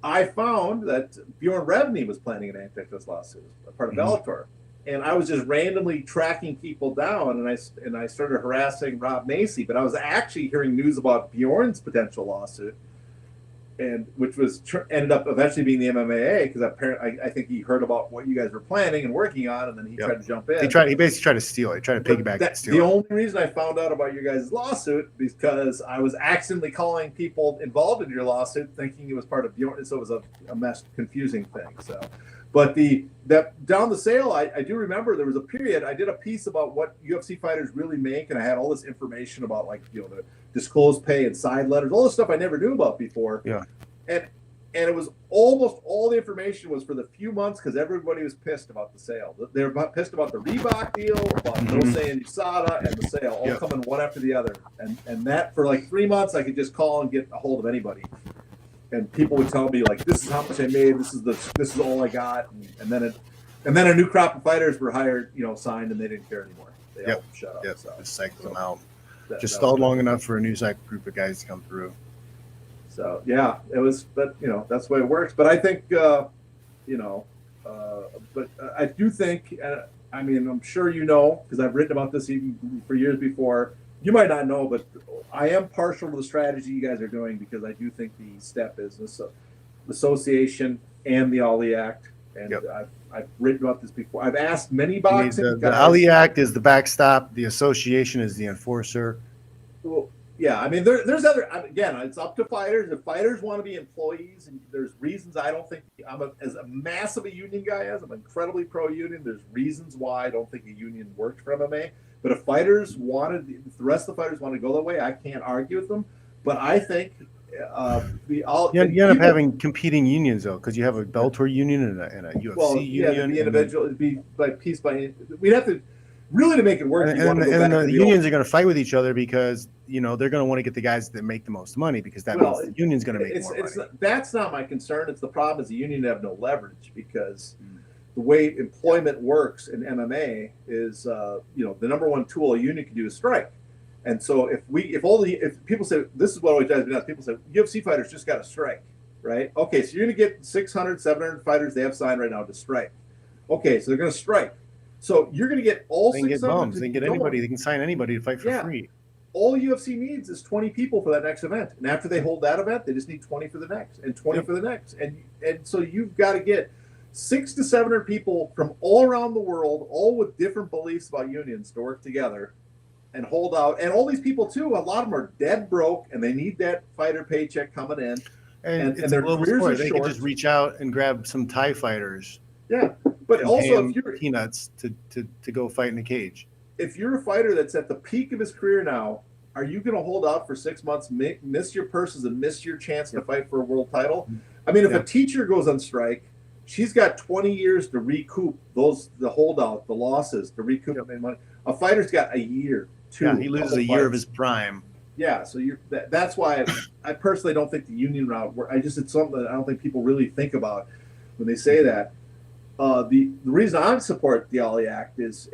I found that Bjorn Revney was planning an antitrust lawsuit, a part of Bellator, and I was just randomly tracking people down, and I started harassing Rob Macy. But I was actually hearing news about Bjorn's potential lawsuit. And which was ended up eventually being the MMA because apparently I think he heard about what you guys were planning and working on, and then he tried to jump in. He basically tried to steal it. He tried to piggyback and steal it. The only reason I found out about your guys' lawsuit because I was accidentally calling people involved in your lawsuit, thinking it was part of Bjorn, so it was a mess, confusing thing. So, but that down the sale, I do remember there was a period I did a piece about what UFC fighters really make, and I had all this information about like the disclosed pay and side letters, all this stuff I never knew about before. Yeah. And it was almost all the information was for the few months because everybody was pissed about the sale. They were pissed about the Reebok deal, about no say in USADA, and the sale all coming one after the other. And that for like 3 months, I could just call and get a hold of anybody, and people would tell me like, "This is how much I made. This is all I got." And then a new crop of fighters were hired, signed, and they didn't care anymore. They all shut up. So just cycled them out. Just stalled long enough for a new group of guys to come through. So yeah, it was, but that's the way it works. But I think, but I do think, I mean, I'm sure because I've written about this even for years before. You might not know, but I am partial to the strategy you guys are doing because I do think the step is this association and the Ali Act, and I've written about this before. I've asked many boxing guys. The Ali Act is the backstop. The association is the enforcer. Well, yeah, I mean, there's other. Again, it's up to fighters. If fighters want to be employees, and there's reasons I don't think as a massive a union guy as I'm incredibly pro-union. There's reasons why I don't think a union worked for MMA. But if the rest of the fighters want to go that way, I can't argue with them. But I think you end up having competing unions though, because you have a Bellator union and a UFC union. The individual it'd be like piece by. We'd have to. Really, to make it work, and the unions are going to fight with each other because they're going to want to get the guys that make the most money because that means the union's going to make more money. That's not my concern. It's the problem is the union have no leverage because the way employment works in MMA is the number one tool a union can do is strike. And so if people say this is what always drives me nuts, people say UFC fighters just got to strike, right? Okay, so you're going to get 600, 700 fighters they have signed right now to strike. Okay, so they're going to strike. So you're going to get all 600. They can get bums. They can get anybody. They can sign anybody to fight for free. All UFC needs is 20 people for that next event. And after they hold that event, they just need 20 for the next and 20 for the next. And so you've got to get 600 to 700 people from all around the world, all with different beliefs about unions to work together and hold out. And all these people, too, a lot of them are dead broke and they need that fighter paycheck coming in. And their careers are short. They can just reach out and grab some Thai fighters. Yeah. But also, if you're peanuts to go fight in a cage, if you're a fighter that's at the peak of his career now, are you going to hold out for 6 months, miss your purses, and miss your chance to fight for a world title? I mean, if a teacher goes on strike, she's got 20 years to recoup the holdout, the losses, to recoup money. A fighter's got a year. He loses a year of his prime. Yeah, so that's why I personally don't think the union route. It's something that I don't think people really think about when they say that. The reason I support the Ali Act is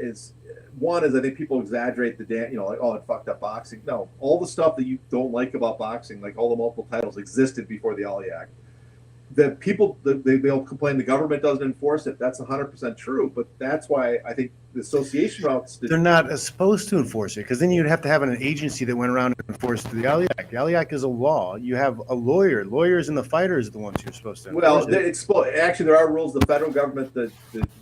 one is I think people exaggerate it fucked up boxing. No, all the stuff that you don't like about boxing, like all the multiple titles, existed before the Ali Act. that people they'll complain the government doesn't enforce it. That's 100% true, but that's why I think the association routes. They're not supposed to enforce it, because then you'd have to have an agency that went around and enforced the Alley Act. The Alley Act is a law. You have a lawyer. Lawyers and the fighters are the ones who are supposed to enforce it. Actually there are rules. The federal government that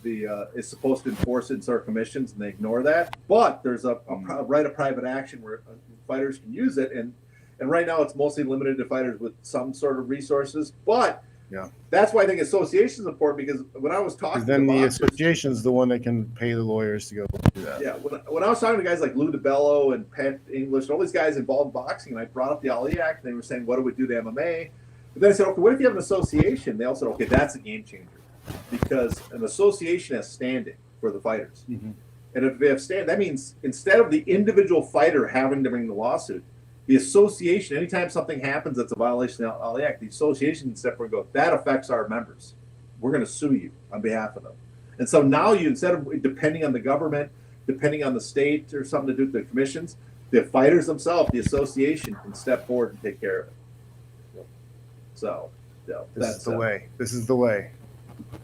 is supposed to enforce it in certain commissions, and they ignore that. But there's a right of private action where fighters can use it, and right now it's mostly limited to fighters with some sort of resources, but. Yeah, that's why I think association is important, because when I was talking, then the association is the one that can pay the lawyers to go do that. Yeah, when I was talking to guys like Lou DeBello and Pat English, all these guys involved in boxing, and I brought up the Ali Act, and they were saying, "What do we do to MMA?" But then I said, "Okay, what if you have an association?" They all said, "Okay, that's a game changer, because an association has standing for the fighters, and if they have standing, that means instead of the individual fighter having to bring the lawsuit." The association, anytime something happens that's a violation of the Ali Act, the association can step forward and go, that affects our members. We're going to sue you on behalf of them. And so now you, instead of depending on the government, depending on the state or something to do with the commissions, the fighters themselves, the association can step forward and take care of it. So, this is the way. This is the way.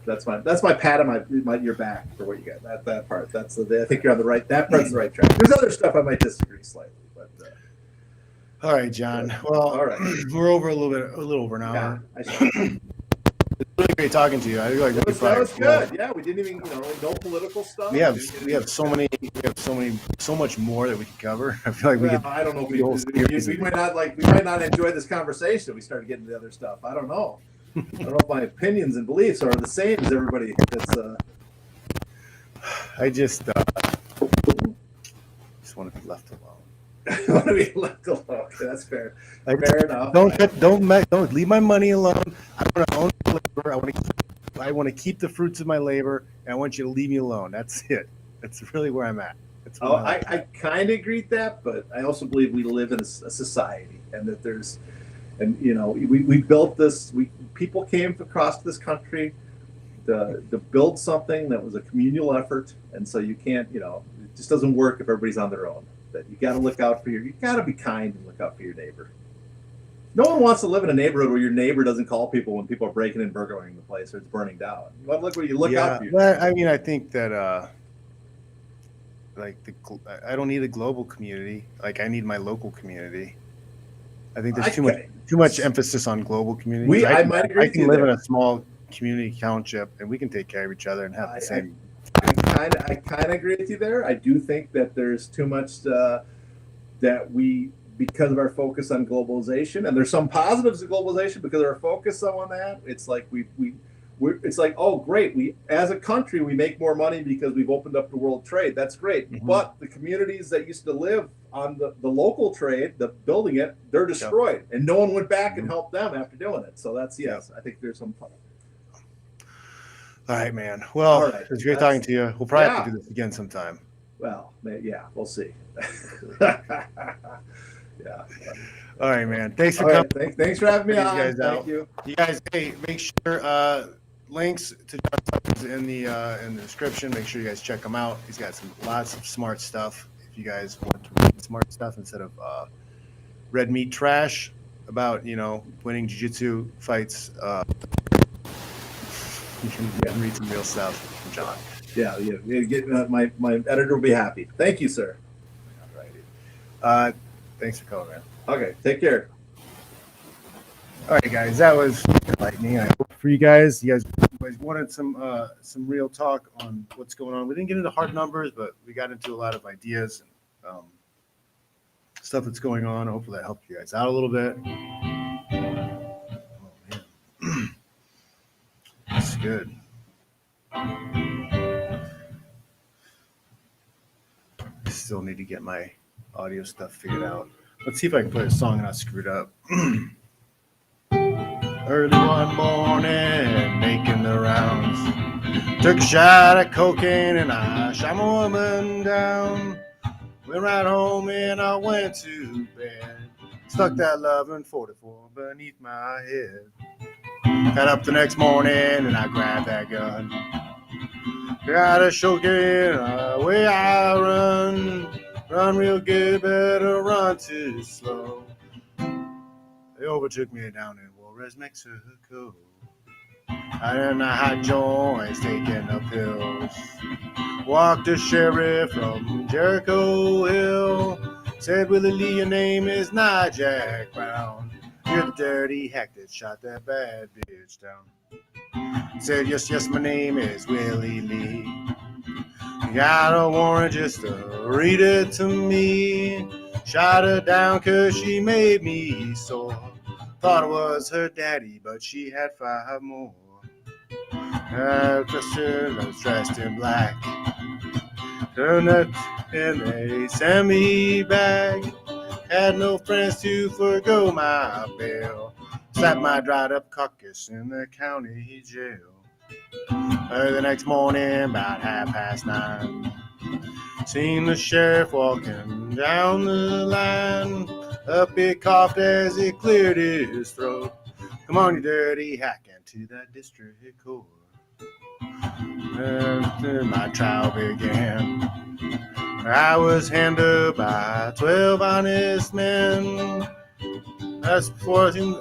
That's my pat on your back for what you got. That part. I think you're on the right. That part's the right track. There's other stuff I might disagree slightly, but. All right, John. Well, all right. We're over a little over an hour. Yeah, it's really great talking to you. I feel like that was good. Yeah, we didn't even, no political stuff. We have so much more that we can cover. I feel like we could. I don't know. We might not enjoy this conversation if we start getting to the other stuff. I don't know. I don't know if my opinions and beliefs are the same as everybody. I just want to be left alone. I want to be left alone. Okay, that's fair. Fair enough. Don't leave my money alone. I want to own my labor. I want to keep the fruits of my labor, and I want you to leave me alone. That's it. That's really where I'm at. I kind of agree with that, but I also believe we live in a society, and that we built this. People came across this country to build something that was a communal effort, and so you can't. It just doesn't work if everybody's on their own. That you got to look out for you got to be kind and look out for your neighbor. No one wants to live in a neighborhood where your neighbor doesn't call people when people are breaking and burglaring the place or it's burning down. You want to look where you look out for your neighbor. I mean, I think that I don't need a global community. Like, I need my local community. I think there's too much emphasis on global communities. I might agree. I can live in a small community township, and we can take care of each other and have the same. I kind of agree with you there. I do think that there's too much that we, because of our focus on globalization, and there's some positives of globalization because of our focus on that. It's like it's like, oh great, we as a country we make more money because we've opened up the world trade. That's great, but the communities that used to live on the local trade, the building it, they're destroyed, and no one went back and helped them after doing it. So that's I think there's some. All right, man. Well, it was great talking to you. We'll probably have to do this again sometime. Well, yeah, we'll see. Yeah. All right, man. Thanks for coming. Right, thanks for having me on. Thank you. You guys, hey, make sure links to John's stuff is in the description. Make sure you guys check him out. He's got lots of smart stuff. If you guys want to read smart stuff instead of red meat trash about winning jiu-jitsu fights. You can read some real stuff from John. Yeah. My editor will be happy. Thank you, sir. All righty. Thanks for coming, man. Okay, take care. All right, guys, that was enlightening. I hope for you guys. You guys wanted some real talk on what's going on. We didn't get into hard numbers, but we got into a lot of ideas and stuff that's going on. Hopefully that helped you guys out a little bit. Oh, man. That's good. I still need to get my audio stuff figured out. Let's see if I can play a song and not screw it up. Early one morning, making the rounds. Took a shot at cocaine and I shot my woman down. Went right home and I went to bed. Stuck that loving 44 beneath my head. Got up the next morning and I grabbed that gun. Got a shotgun, away I run real good, better run too slow. They overtook me down in Juarez, Mexico. Out in the hot joints, taking the pills. Walked the sheriff from Jericho Hill. Said, Willie Lee, your name is not Jack Brown. You're the dirty hack that shot that bad bitch down. Said, yes, my name is Willie Lee. You got a warrant just to read it to me. Shot her down 'cause she made me sore. Thought it was her daddy, but she had 5 more. Dressed in black. Turned it in a semi-bag. Had no friends to forgo my bail. Slapped my dried up carcass in the county jail. The next morning, about 9:30, seen the sheriff walking down the line. Up he coughed as he cleared his throat. Come on, you dirty hack, into that district court. My trial began. I was handled by 12 honest men. That's before I seen.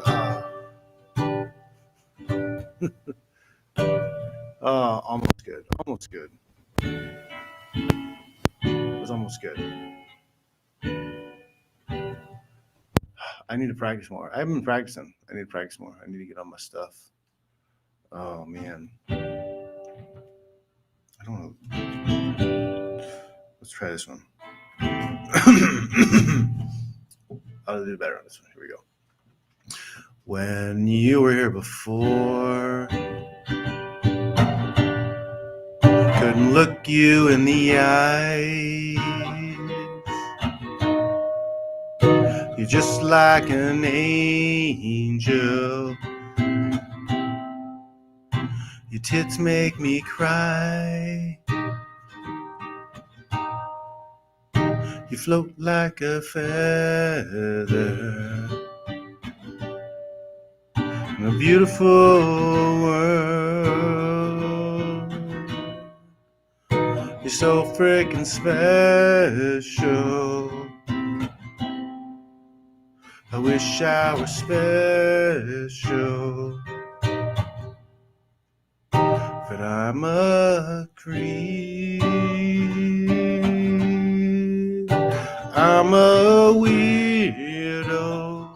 Almost good. Almost good. It was almost good. I need to practice more. I haven't been practicing. I need to practice more. I need to get on my stuff. Oh, man. I don't know. Let's try this one. I'll do better on this one. Here we go. When you were here before, couldn't look you in the eyes. You're just like an angel. Your tits make me cry. You float like a feather in a beautiful world. You're so freaking special. I wish I was special, but I'm a creep. I'm a weirdo.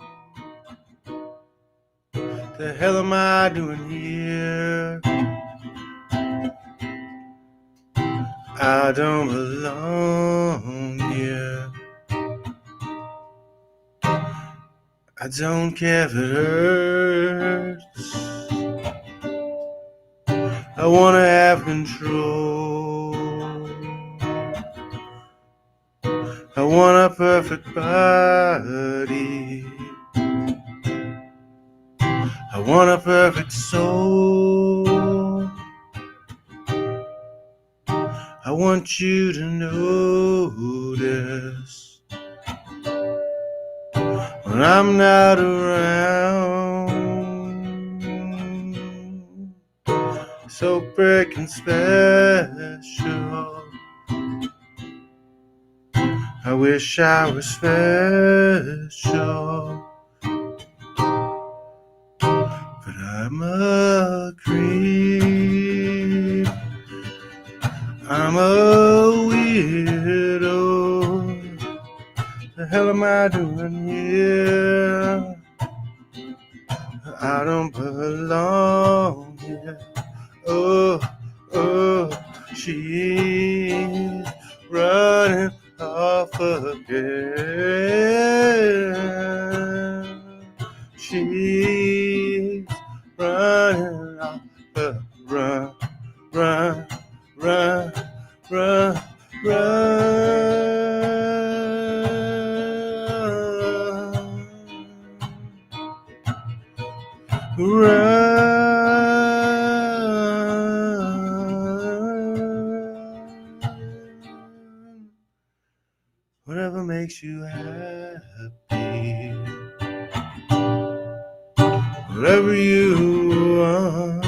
The hell am I doing here? I don't belong here. I don't care if it hurts. I wanna have control. I want a perfect body. I want a perfect soul. I want you to notice when I'm not around. So freaking special. I wish I was special, but I'm a creep. I'm a weirdo. The hell am I doing here? I don't belong here. Oh, she's running off again. She's running off run. Whatever makes you happy, whatever you want.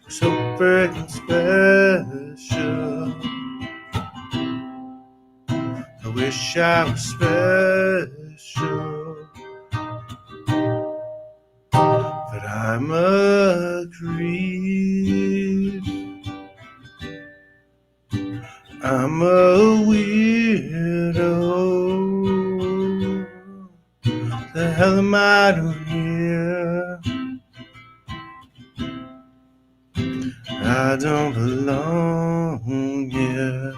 So freaking special. I wish I was special, I'm a creep. I'm a weirdo. The hell am I doing here? I don't belong here.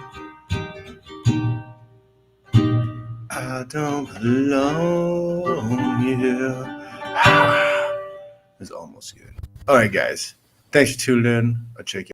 I don't belong here. It's almost good. All right, guys. Thanks for tuning in. I'll check you.